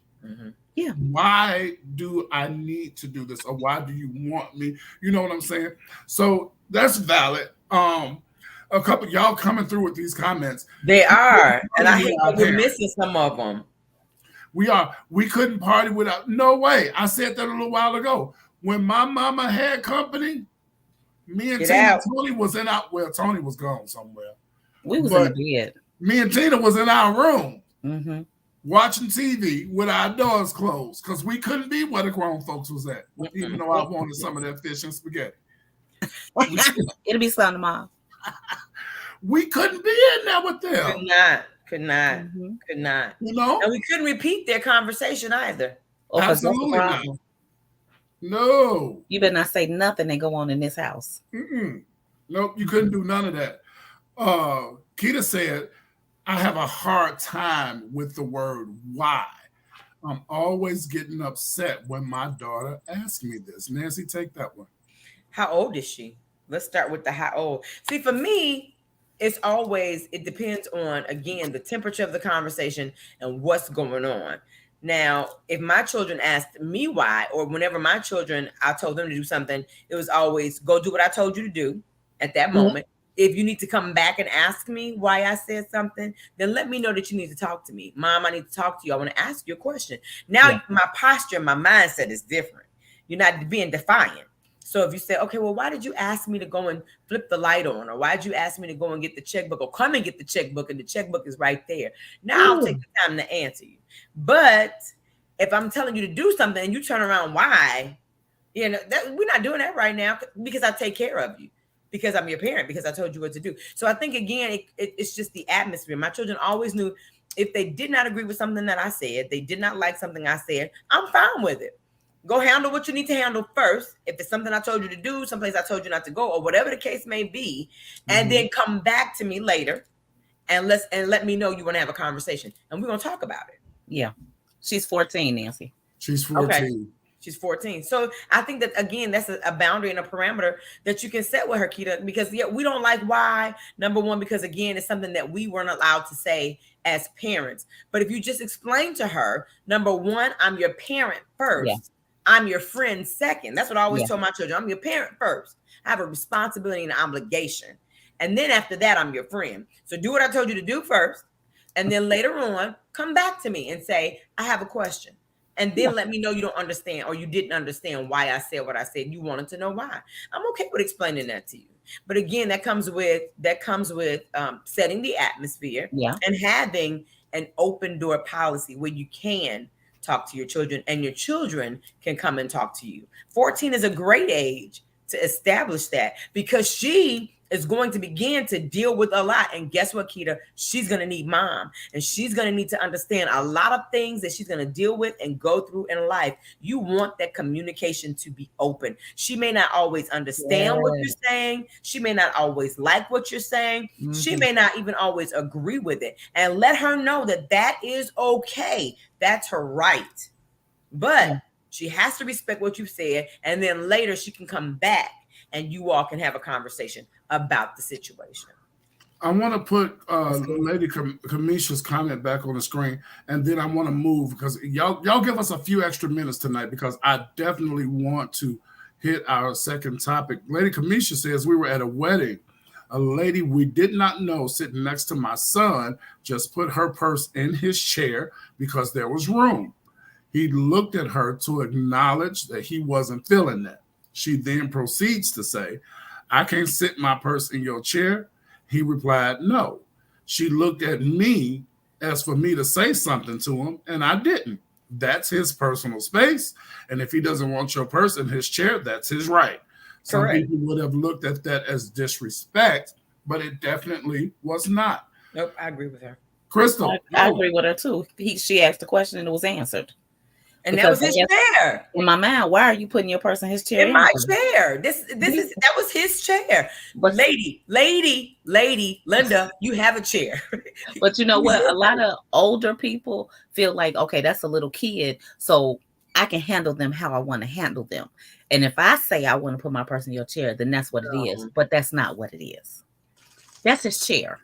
Yeah. Why do I need to do this? Or why do you want me? You know what I'm saying? So that's valid. A couple of y'all coming through with these comments. They are. And I hate that we're missing some of them. We couldn't party without, no way. I said that a little while ago. When my mama had company, me and Tony was in our, well, Tony was gone somewhere. We was in the bed. Me and Tina was in our room watching TV with our doors closed because we couldn't be where the grown folks was at, even though I wanted some of that fish and spaghetti. It'll be Sunday tomorrow. We couldn't be in there with them. Could not. You know? And we couldn't repeat their conversation either. Absolutely not. No. You better not say nothing that go on in this house. Nope, you couldn't do none of that. Keita said, I have a hard time with the word why. I'm always getting upset when my daughter asks me this. Nancy, take that one. How old is she? Let's start with the how old. See, for me, it depends on, again, the temperature of the conversation and what's going on. Now, if my children asked me why, or whenever my children, I told them to do something, it was always go do what I told you to do at that moment. If you need to come back and ask me why I said something, then let me know that you need to talk to me. Mom, I need to talk to you. I want to ask you a question. Now, my posture, my mindset is different. You're not being defiant. So if you say, okay, well, why did you ask me to go and flip the light on? Or why did you ask me to go and get the checkbook? Or come and get the checkbook, and the checkbook is right there. Now I'll take the time to answer you. But if I'm telling you to do something and you turn around, why? We're not doing that right now because I take care of you. Because I'm your parent, because I told you what to do. So I think, again, it's just the atmosphere. My children always knew if they did not agree with something that I said, they did not like something I said, I'm fine with it. Go handle what you need to handle first. If it's something I told you to do, someplace I told you not to go, or whatever the case may be, and then come back to me later and let me know you want to have a conversation. And we're going to talk about it. Yeah. She's 14, Nancy. She's 14. Okay. She's 14. So I think that, again, that's a boundary and a parameter that you can set with her, Keita, because we don't like why. Number one, because, again, it's something that we weren't allowed to say as parents. But if you just explain to her, number one, I'm your parent first. Yeah. I'm your friend second. That's what I always tell my children. I'm your parent first. I have a responsibility and an obligation. And then after that, I'm your friend. So do what I told you to do first. And then later on, come back to me and say, I have a question. And then let me know you don't understand or you didn't understand why I said what I said. You wanted to know why. I'm okay with explaining that to you. But again, that comes with setting the atmosphere and having an open door policy where you can talk to your children and your children can come and talk to you. 14 is a great age to establish that because she is going to begin to deal with a lot. And guess what, Keita? She's going to need mom. And she's going to need to understand a lot of things that she's going to deal with and go through in life. You want that communication to be open. She may not always understand what you're saying. She may not always like what you're saying. Mm-hmm. She may not even always agree with it. And let her know that that is okay. That's her right. But she has to respect what you said. And then later she can come back and you all can have a conversation about the situation. I want to put Lady Kamisha's comment back on the screen, and then I want to move because y'all give us a few extra minutes tonight because I definitely want to hit our second topic. Lady Kamisha says we were at a wedding. A lady we did not know sitting next to my son just put her purse in his chair because there was room. He looked at her to acknowledge that he wasn't feeling that. She then proceeds to say, I can't sit my purse in your chair. He replied, no. She looked at me as for me to say something to him, and I didn't. That's his personal space. And if he doesn't want your purse in his chair, that's his right. Some people would have looked at that as disrespect, but it definitely was not. Nope, I agree with her. Crystal. I agree with her too. She asked the question and it was answered. And because that was his chair. In my mind, why are you putting your purse in his chair? In my chair. That was his chair. But lady, Linda, you have a chair. But you know what? A lot of older people feel like, okay, that's a little kid, so I can handle them how I want to handle them. And if I say I want to put my purse in your chair, then that's what it is. But that's not what it is. That's his chair.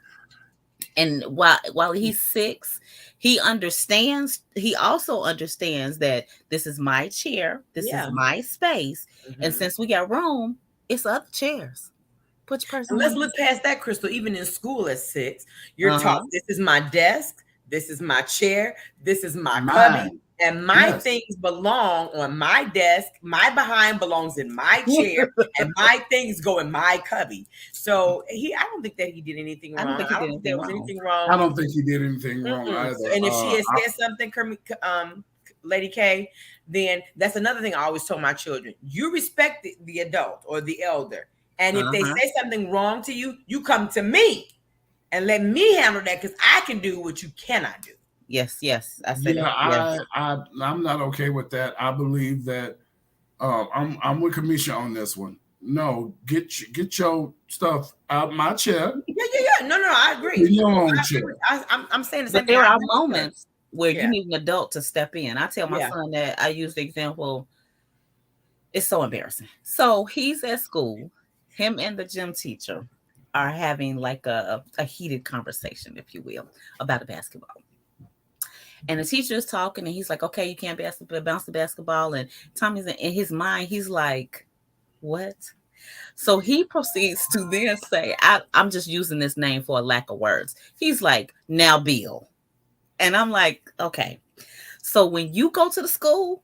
And while he's 6, he understands. He also understands that this is my chair. This is my space. Mm-hmm. And since we got room, it's other chairs. Put your purse. Let's look past that, Crystal. Even in school at 6, you're taught this is my desk. This is my chair. This is my cubby. And my things belong on my desk. My behind belongs in my chair, and my things go in my cubby. So I don't think that he did anything wrong. I don't think there was anything wrong. I don't think he did anything wrong either. And if she had said something, Lady K, then that's another thing I always told my children. You respect the adult or the elder. And if they say something wrong to you, you come to me and let me handle that because I can do what you cannot do. Yes. I said I'm not okay with that. I believe that I'm with Kamisha on this one. No, get your stuff out my chair. Yeah. No, I agree. In your own chair. I'm saying the same thing. There are moments where you need an adult to step in. I tell my son that I use the example. It's so embarrassing. So he's at school. Him and the gym teacher are having like a heated conversation, if you will, about a basketball. And the teacher is talking, and he's like, okay, you can't bounce the basketball. And Tommy's in his mind, he's like, what? So he proceeds to then say, I'm just using this name for a lack of words. He's like, now Bill. And I'm like, okay. So when you go to the school,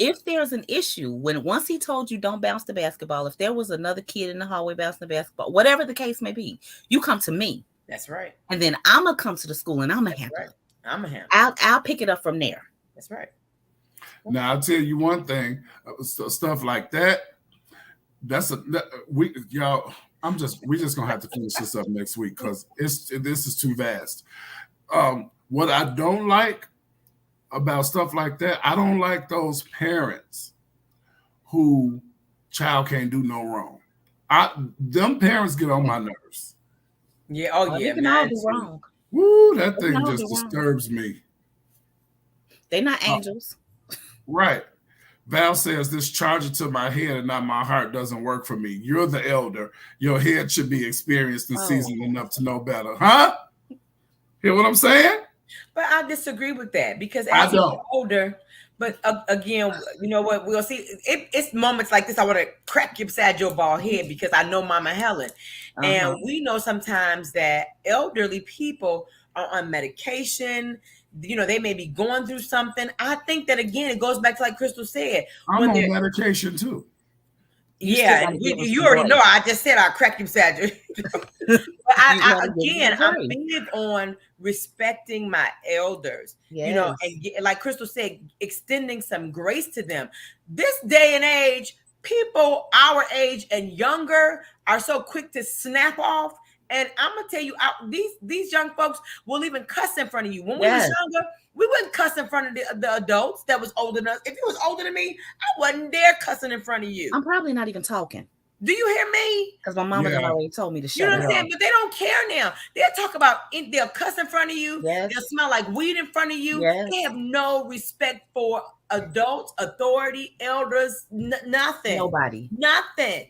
if there's an issue, once he told you don't bounce the basketball, if there was another kid in the hallway bouncing the basketball, whatever the case may be, you come to me. That's right. And then I'm going to come to the school and I'm going to handle it. I'll pick it up from there. That's right. Now I'll tell you one thing, stuff like that. We just gonna have to finish this up next week because this is too vast. What I don't like about stuff like that, I don't like those parents who child can't do no wrong. Them parents get on my nerves. Yeah. You can all do wrong. Woo, that thing just disturbs me. They're not angels. Right. Val says this charger to my head and not my heart doesn't work for me. You're the elder. Your head should be experienced and seasoned enough to know better. Huh? Hear what I'm saying? But I disagree with that because as you get older, But again, you know what? We'll see. It's moments like this I want to crack you beside your bald head because I know Mama Helen. And we know sometimes that elderly people are on medication. You know, they may be going through something. I think that, again, it goes back to like Crystal said. I'm on medication too. Yeah, you already know. I just said I'll crack you beside you. But I'm big on respecting my elders. Yes. You know, and like Crystal said, extending some grace to them. This day and age, people our age and younger are so quick to snap off. And I'm gonna tell you, these young folks will even cuss in front of you. When we was younger, we wouldn't cuss in front of the adults that was older than us. If you was older than me, I wasn't there cussing in front of you. I'm probably not even talking. Do you hear me? Because my mama already told me to shut up. You know what I'm saying? But they don't care now. They'll talk about they'll cuss in front of you. Yes. They'll smell like weed in front of you. Yes. They have no respect for adults, authority, elders, nothing. Nobody. Nothing.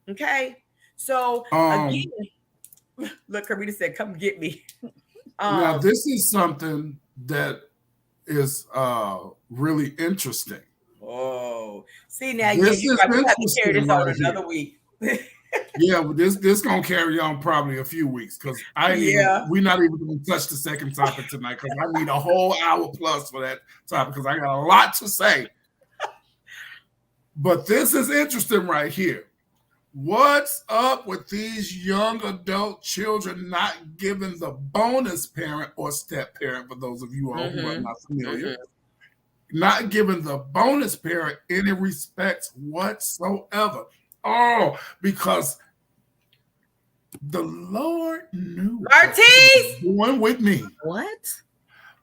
Okay. So again, look, Carmita said, "Come get me." Now this is something that is really interesting. Oh, see now you have to carry this on another week. Yeah, but this gonna carry on probably a few weeks because we're not even gonna touch the second topic tonight because I need a whole hour plus for that topic because I got a lot to say. But this is interesting right here. What's up with these young adult children not giving the bonus parent or step parent, for those of you all who are not familiar, not giving the bonus parent any respect whatsoever? Oh, because the Lord knew what he was doing with me. What?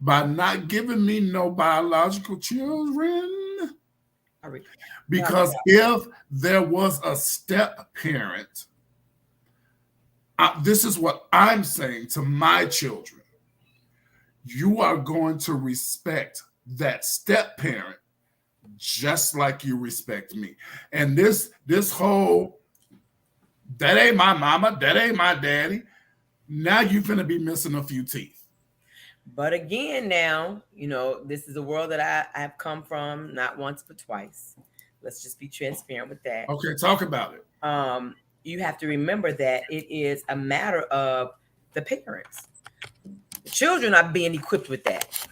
By not giving me no biological children. Because if there was a step parent, this is what I'm saying to my children. You are going to respect that step parent just like you respect me. And this whole, that ain't my mama, that ain't my daddy. Now you're going to be missing a few teeth. But again, now, you know, this is a world that I have come from not once but twice. Let's just be transparent with that. Okay, talk about it. You have to remember that it is a matter of the parents. The children are being equipped with that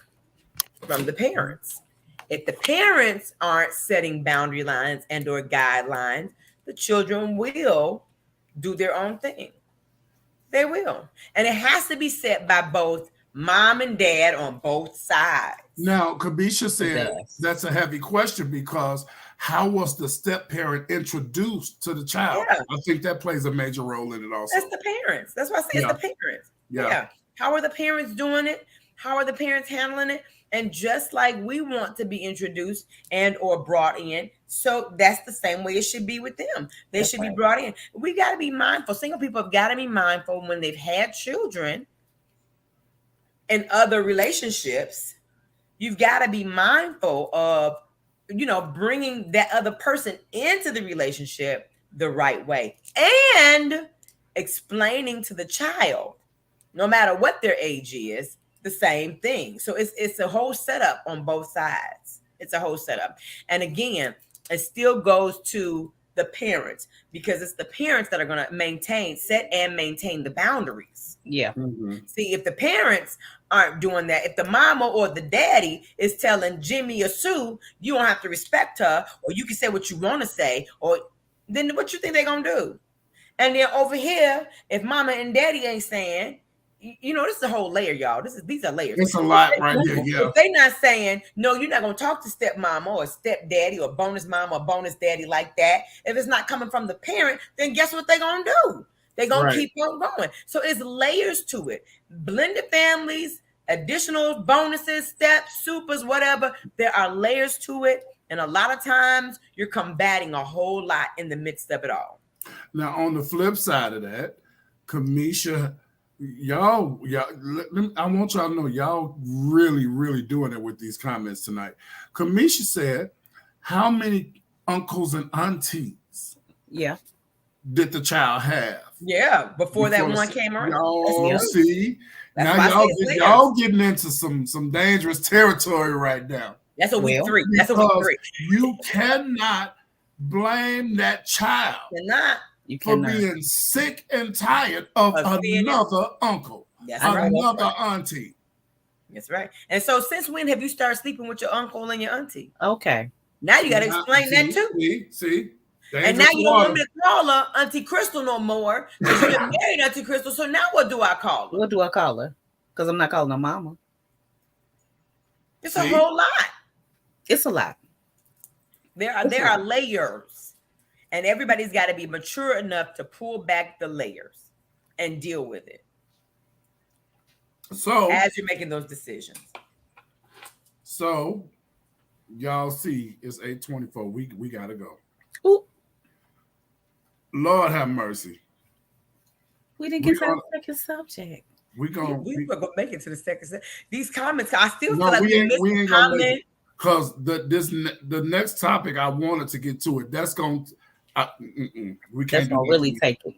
from the parents. If the parents aren't setting boundary lines and or guidelines, the children will do their own thing. They will. And it has to be set by both mom and dad on both sides. Now, Kabisha said that's a heavy question because how was the step parent introduced to the child? Yeah. I think that plays a major role in it also. That's the parents. That's why I say it's the parents. Yeah. How are the parents doing it? How are the parents handling it? And just like we want to be introduced and or brought in, so that's the same way it should be with them. They should be brought in. We got to be mindful. Single people have got to be mindful when they've had children and other relationships. You've got to be mindful of, you know, bringing that other person into the relationship the right way and explaining to the child, no matter what their age is, the same thing. So it's a whole setup on both sides. It's a whole setup. And again, it still goes to the parents because it's the parents that are going to set and maintain the boundaries. Yeah. See, if the parents aren't doing that, if the mama or the daddy is telling Jimmy or Sue, you don't have to respect her, or you can say what you want to say, or then what you think they're going to do? And then over here, if mama and daddy ain't saying, you know, this is a whole layer, y'all. These are layers. It's a lot right here, yeah. If they not saying, no, you're not going to talk to step mama or step daddy or bonus mama or bonus daddy like that. If it's not coming from the parent, then guess what they're going to do? They're going to keep on going. So it's layers to it. Blended families, additional bonuses, steps, supers, whatever. There are layers to it. And a lot of times you're combating a whole lot in the midst of it all. Now, on the flip side of that, Kamisha, y'all, I want y'all to know y'all really, really doing it with these comments tonight. Kamisha said, how many uncles and aunties did the child have? Yeah, before that one came around. Y'all see, now y'all getting into some dangerous territory right now. That's a week 3. That's a week 3. You cannot blame that child for being sick and tired of another uncle, another auntie. That's right. And so since when have you started sleeping with your uncle and your auntie? Okay. Now you got to explain that too. See? And now you don't want me to call her Auntie Crystal no more because you done married Auntie Crystal. So now what do I call her? What do I call her? Because I'm not calling her mama. It's a whole lot. It's a lot. There are layers, and everybody's got to be mature enough to pull back the layers and deal with it. So as you're making those decisions. So y'all see it's 8:24. We gotta go. Ooh. Lord have mercy. We didn't get to the second subject. We're gonna make it to the second subject. These comments, I still feel like we ain't gonna make it. Because the next topic I wanted to get to it. That's going we can't really take it.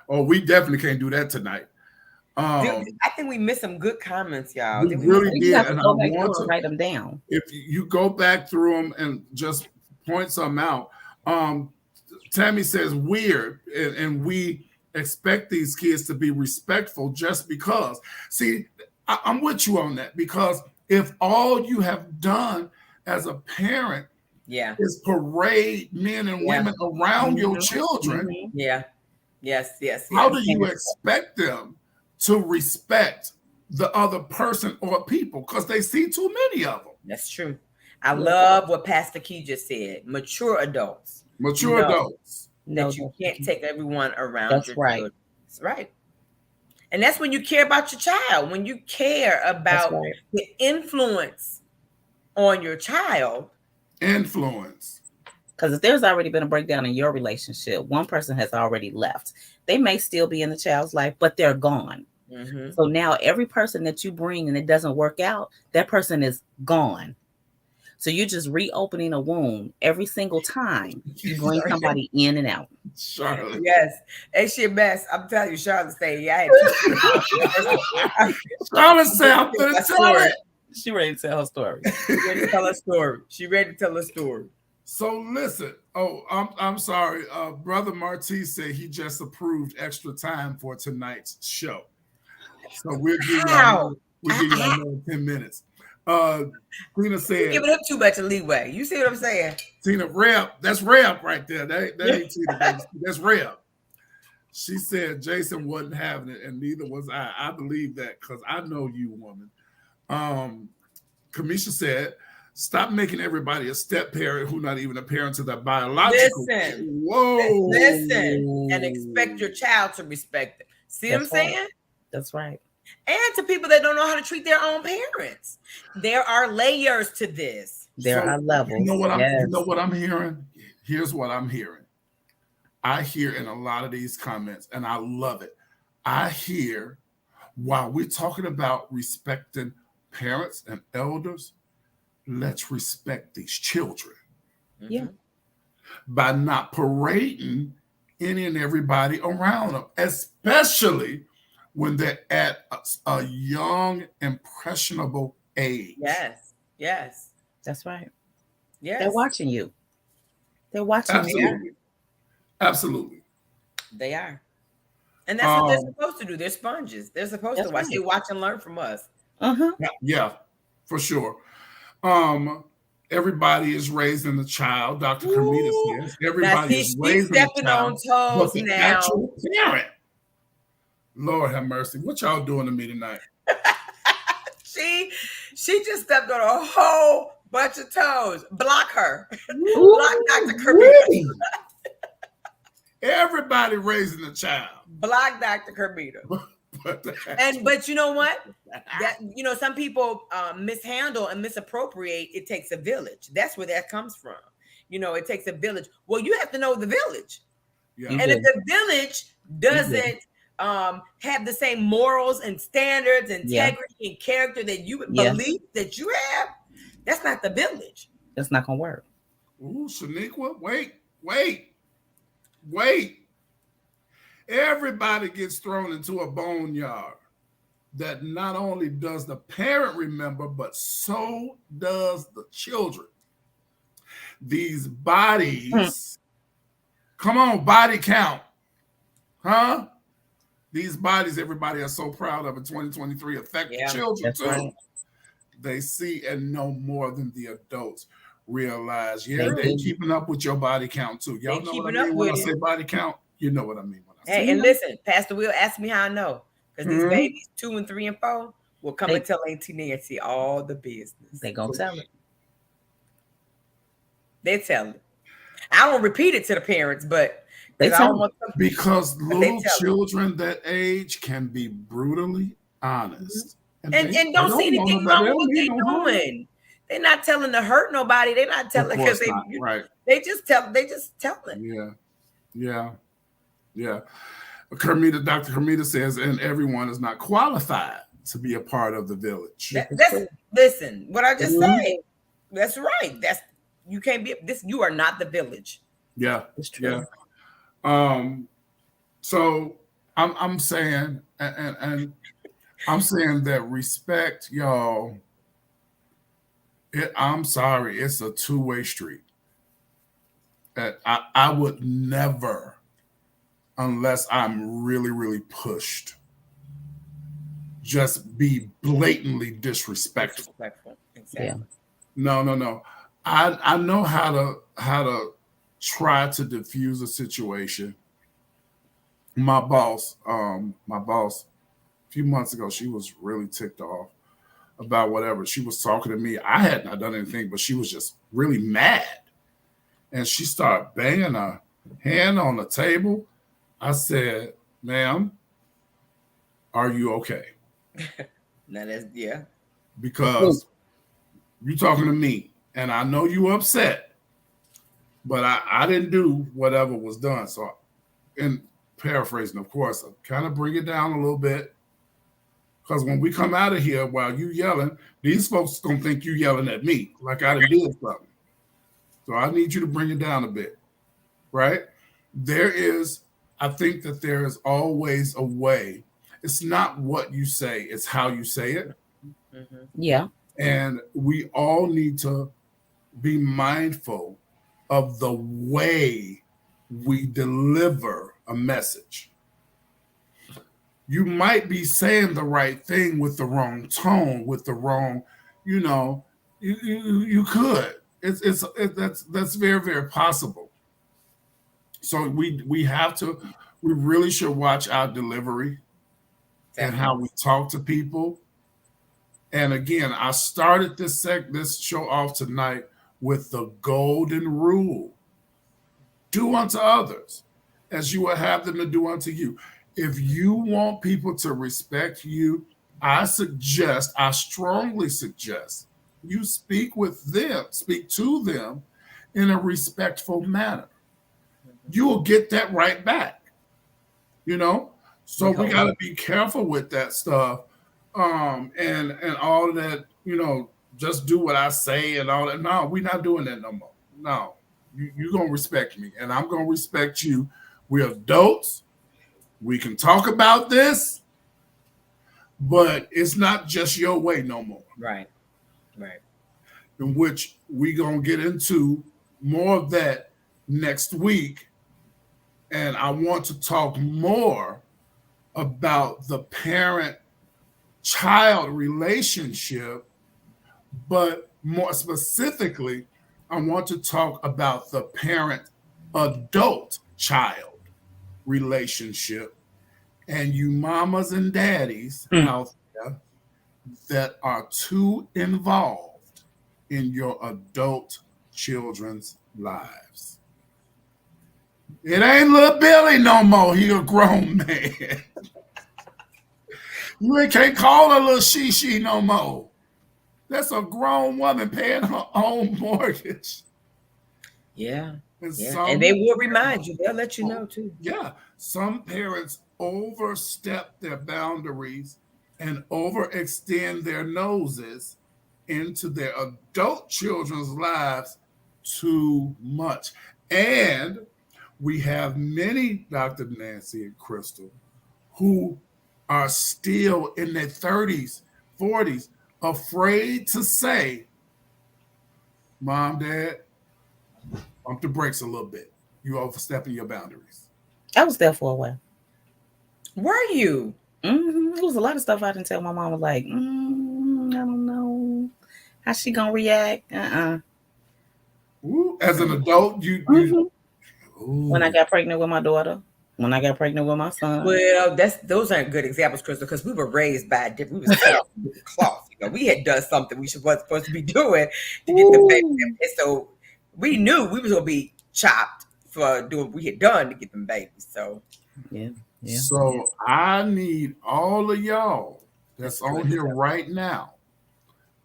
Oh, we definitely can't do that tonight. I think we missed some good comments, y'all. We really did, and I want to write them down. If you go back through them and just point some out, Tammy says weird, and we expect these kids to be respectful just because. See, I'm with you on that, because if all you have done as a parent is parade men and women around your children, how do you expect them to respect the other person or people? Because they see too many of them. That's true. I love what Pastor Key just said. Mature adults. Adults. That you can't take everyone around. That's right. Children. That's right. And that's when you care about your child. When you care about the influence on your child. Influence. Because if there's already been a breakdown in your relationship, one person has already left. They may still be in the child's life, but they're gone. Mm-hmm. So now every person that you bring and it doesn't work out, that person is gone. So you're just reopening a wound every single time you bring somebody in and out. Charlotte. Yes. And she best. I'm telling you, Charlotte say, Charlotte say, I'm going to tell it. She ready to tell her story. She ready to tell her story. She ready to tell her story. So listen. Oh, I'm sorry. Brother Marti said he just approved extra time for tonight's show. So we'll give you another 10 minutes. Tina said, you're giving him too much leeway. You see what I'm saying? Tina, rep. That's rep right there. That ain't Tina. That's rep. She said Jason wasn't having it, and neither was I. I believe that because I know you, woman. Kamisha said, stop making everybody a step parent who not even a parent to their biological. Listen, and expect your child to respect it. See what I'm saying? That's right. And to people that don't know how to treat their own parents. There are layers to this. There are levels. You know what I'm hearing? Here's what I'm hearing. I hear in a lot of these comments, and I love it. I hear, while we're talking about respecting parents and elders, let's respect these children. Yeah. By not parading any and everybody around them, especially when they're at a young, impressionable age. Yes. That's right. Yes. They're watching you. They're watching you. Absolutely. They are. And that's what they're supposed to do. They're sponges. They're supposed to watch. They watch and learn from us. Uh-huh. Yeah, for sure. Everybody is raising the child. Dr. Carmita says everybody is raising the child. Stepping on toes now. Actual parent. Lord have mercy. What y'all doing to me tonight? She just stepped on a whole bunch of toes. Block her. Block Dr. Carmita. Everybody raising a child. Block Dr. Carmita. But you know what? Some people mishandle and misappropriate. It takes a village. That's where that comes from. It takes a village. Well, you have to know the village. Yeah. And if the village doesn't have the same morals and standards, integrity and character that you believe that you have, that's not the village. That's not gonna work. Ooh, Shaniqua, wait. Everybody gets thrown into a boneyard. that not only does the parent remember, but so does the children. These bodies, come on, body count, huh? These bodies everybody are so proud of in 2023 affect the children too. Right. They see and know more than the adults realize. Yeah, they're keeping up with your body count too. Y'all know what I mean when I say body count? You know what I mean when I say. Hey, and listen, Pastor Will asked me how I know. Because these babies 2 and 3 and 4 will come and tell Auntie Nancy all the business. They gonna tell it. They tell it. I don't repeat it to the parents, but they tell it. Because little children that age can be brutally honest. And don't see anything wrong with what they're doing. They're not telling to hurt nobody. They're not telling because they just tell it. Yeah. Dr. Kermita says, and everyone is not qualified to be a part of the village. Listen, what I just said. That's right. You can't be this. You are not the village. Yeah, it's true. Yeah. So I'm saying, and I'm saying that respect, y'all. I'm sorry, it's a two-way street. I would never, unless I'm really, really pushed, just be blatantly disrespectful. Exactly. Yeah. No. I know how to try to diffuse a situation. My boss, a few months ago, she was really ticked off about whatever. She was talking to me. I had not done anything, but she was just really mad. And she started banging her hand on the table. I said, ma'am, are you okay? Yeah. Because you talking to me, and I know you upset, but I didn't do whatever was done. So, in paraphrasing, of course, I kind of bring it down a little bit. Because when we come out of here while you yelling, these folks gonna think you yelling at me like I done did something. So I need you to bring it down a bit, right? I think that there is always a way. It's not what you say, it's how you say it. Mm-hmm. Yeah. And we all need to be mindful of the way we deliver a message. You might be saying the right thing with the wrong tone, with the wrong, you could. That's very, very possible. So we really should watch our delivery and how we talk to people. And again, I started this show off tonight with the golden rule: do unto others as you would have them to do unto you. If you want people to respect you, I strongly suggest you speak to them in a respectful manner. You will get that right back, So we got to be careful with that stuff, and all of that, just do what I say and all that. No, we're not doing that no more. No, you're going to respect me, and I'm going to respect you. We're adults. We can talk about this, but it's not just your way no more. Right. In which we gonna get into more of that next week. And I want to talk more about the parent-child relationship, but more specifically, I want to talk about the parent-adult-child relationship, and you mamas and daddies out there that are too involved in your adult children's lives. It ain't little Billy no more. He a grown man. You can't call her little she no more. That's a grown woman paying her own mortgage. Yeah. And they will remind you. They'll let you know too. Yeah. Some parents overstep their boundaries and overextend their noses into their adult children's lives too much. And we have many, Dr. Nancy and Crystal, who are still in their 30s, 40s, afraid to say, Mom, Dad, bump the brakes a little bit. You overstepping your boundaries. I was there for a while. Were you? There was a lot of stuff I didn't tell my mom. Was like, I don't know how she gonna react. Ooh, as an adult, you When I got pregnant with my daughter, when I got pregnant with my son. Well, those aren't good examples, Crystal, because we were raised by different. We was cut off with the cloth. We had done something we wasn't supposed to be doing to get the baby, and so we knew we was gonna be chopped for doing what we had done to get them babies. So yeah. So I need all of y'all that's on here right now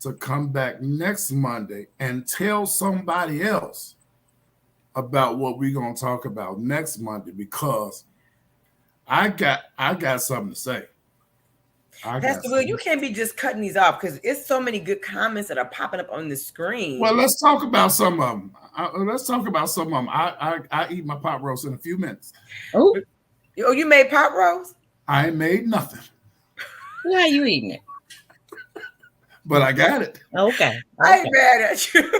to come back next Monday and tell somebody else about what we're gonna talk about next Monday, because I got something to say. Pastor Will, you can't be just cutting these off because it's so many good comments that are popping up on the screen. Well, let's talk about some of them. I eat my pot roast in a few minutes. Oh, you made pot roast? I ain't made nothing. Why are you eating it? But I got it. Okay. I ain't mad at you.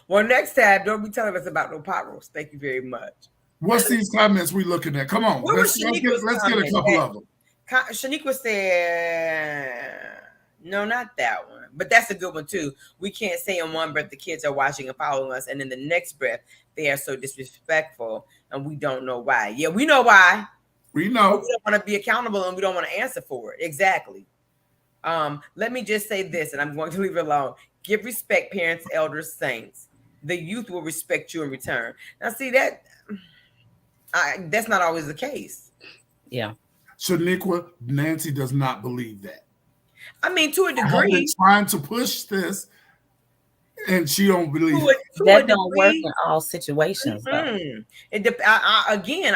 Well, next time, don't be telling us about no pot roast. Thank you very much. What's these comments we looking at? Come on, let's get a couple of them. Shaniqua said, no, not that one. But that's a good one, too. We can't say in one breath the kids are watching and following us, and in the next breath, they are so disrespectful, and we don't know why. Yeah, we know why. We know. We don't want to be accountable, and we don't want to answer for it. Exactly. Let me just say this, and I'm going to leave it alone. Give respect, parents, elders, saints. The youth will respect you in return. Now, see, that's not always the case. Yeah. Shaniqua, Nancy does not believe that. I mean, to a degree. I've been trying to push this, and she don't believe it. That don't work in all situations. Again,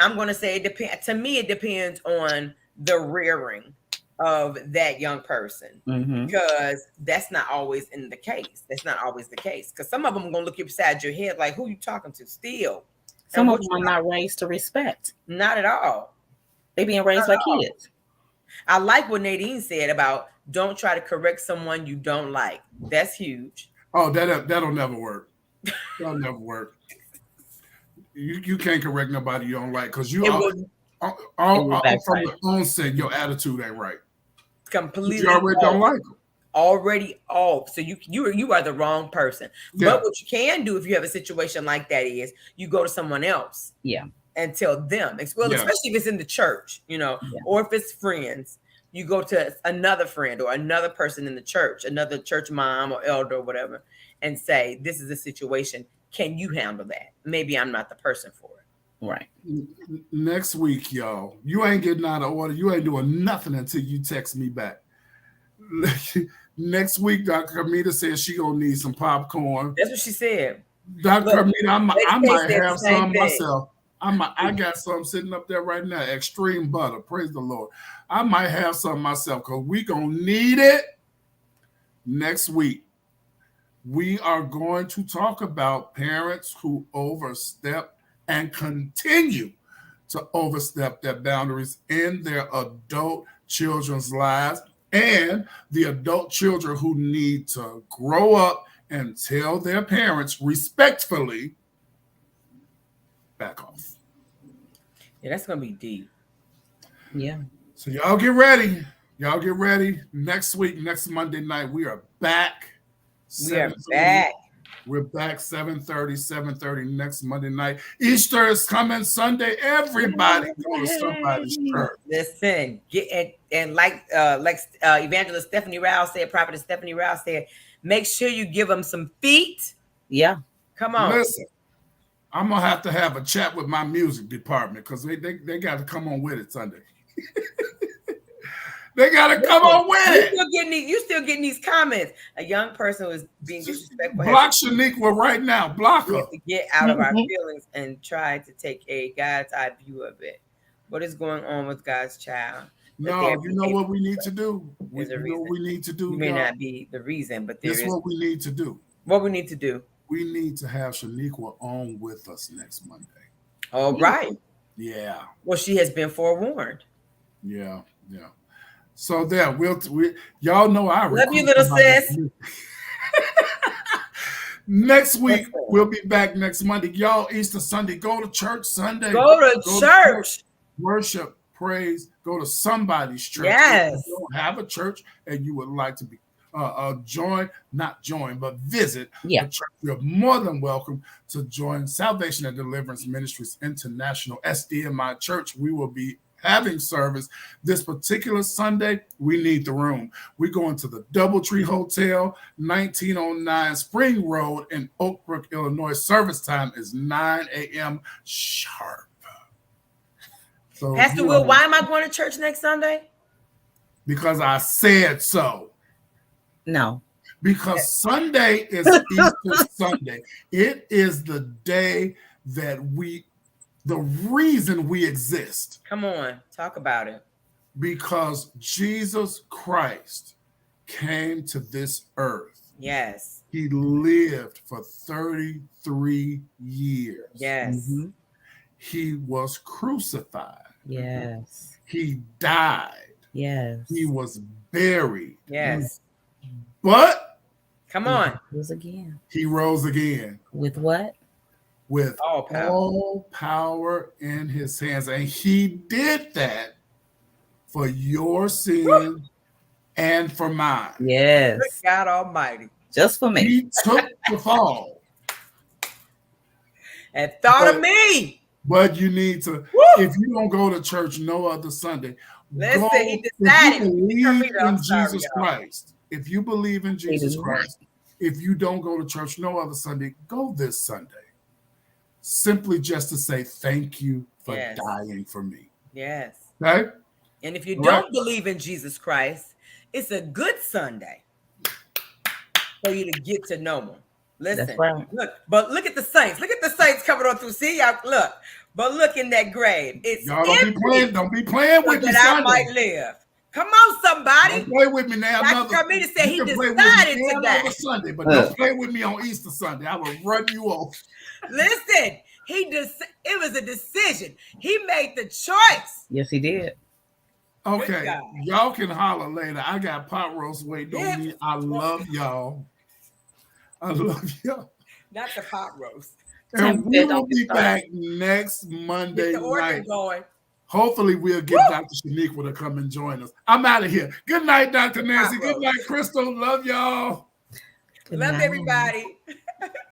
I'm going to say it depends. To me, it depends on the rearing of that young person, because that's not always in the case. That's not always the case, because some of them are going to look you beside your head like, who you talking to still? Some of them are not raised to respect. Not at all. They being raised like kids. I like what Nadine said about don't try to correct someone you don't like. That's huge. Oh, that'll never work. That'll never work. You can't correct nobody you don't like, because you from the onset, your attitude ain't right. Completely. You already don't like them. Already off. So you are the wrong person. Yeah. But what you can do if you have a situation like that is you go to someone else. Yeah. And tell them. Well, especially if it's in the church, or if it's friends, you go to another friend or another person in the church, another church mom or elder or whatever, and say, this is a situation. Can you handle that? Maybe I'm not the person for it. Right. Next week, y'all, you ain't getting out of order. You ain't doing nothing until you text me back. Next week, Dr. Kamita says she gonna need some popcorn. That's what she said. Dr. Kamita, I might have some myself. I got some sitting up there right now. Extreme butter. Praise the Lord. I might have some myself, because we gonna need it next week. We are going to talk about parents who overstep and continue to overstep their boundaries in their adult children's lives, and the adult children who need to grow up and tell their parents respectfully, back off. Yeah, that's going to be deep. Yeah. So y'all get ready. Y'all get ready. Next week, next Monday night, we are back. We are back. We're back 7:30 next Monday night. Easter is coming Sunday. Everybody go to somebody's church. Listen, and like Evangelist Stephanie Rouse said, Prophetess Stephanie Rouse said, make sure you give them some feet. Yeah. Come on. Listen, I'm going to have a chat with my music department, because they got to come on with it Sunday. They got to come on with it. You still getting these comments. A young person was being disrespectful. Block Shaniqua right now. Block her. We have to get out of our feelings and try to take a God's eye view of it. What is going on with God's child? No, you know what we need to do? We need to do. You may not be the reason, but this is what we need to do. What we need to do? We need to have Shaniqua on with us next Monday. All right. Yeah. Well, she has been forewarned. Yeah. Yeah. So there, y'all know I love you, little sis. Next week we'll be back next Monday. Y'all, Easter Sunday, go to church Sunday. Go to church. Worship, praise, go to somebody's church. Yes. If you don't have a church and you would like to be but visit the church, you're more than welcome to join Salvation and Deliverance Ministries International, SDMI Church. We will be having service this particular Sunday. We need the room. We're going to the Doubletree Hotel, 1909 Spring Road in Oak Brook, Illinois. Service time is 9 a.m. sharp. So Pastor Will, why am I going to church next Sunday? Because I said so. No. Because Sunday is Easter Sunday. It is the day that the reason we exist. Come on, talk about it. Because Jesus Christ came to this earth. Yes. He lived for 33 years. Yes. Mm-hmm. He was crucified. Yes. He died. Yes. He was buried. Yes. But come on. He rose again. With what? With all power in his hands. And he did that for your sins and for mine. Yes. Good God Almighty. Just for me. He took the fall. And thought of me. But you need to, if you don't go to church no other Sunday, listen, he decided. If you believe in Jesus Christ, if you don't go to church no other Sunday, go this Sunday. Simply just to say thank you for dying for me. Yes. Okay? And if you don't believe in Jesus Christ, it's a good Sunday for you to get to know him. Listen, look at the saints. Look at the saints coming on through. See, y'all, look. But look in that grave. It's y'all don't be playing with me. That I might live. Come on, somebody. Don't play with me now. Dr. Carmita said he decided to die. Sunday, but don't play with me on Easter Sunday. I will run you off. Listen, it was a decision. He made the choice. Yes, he did. Okay, y'all can holler later. I got pot roast waiting on me. I love y'all. I love y'all. Not the pot roast. And we will be back next Monday night. Going. Hopefully, we'll get Dr. Shaniqua to come and join us. I'm out of here. Good night, Dr. Nancy. Good night, Crystal. Love y'all. Love everybody.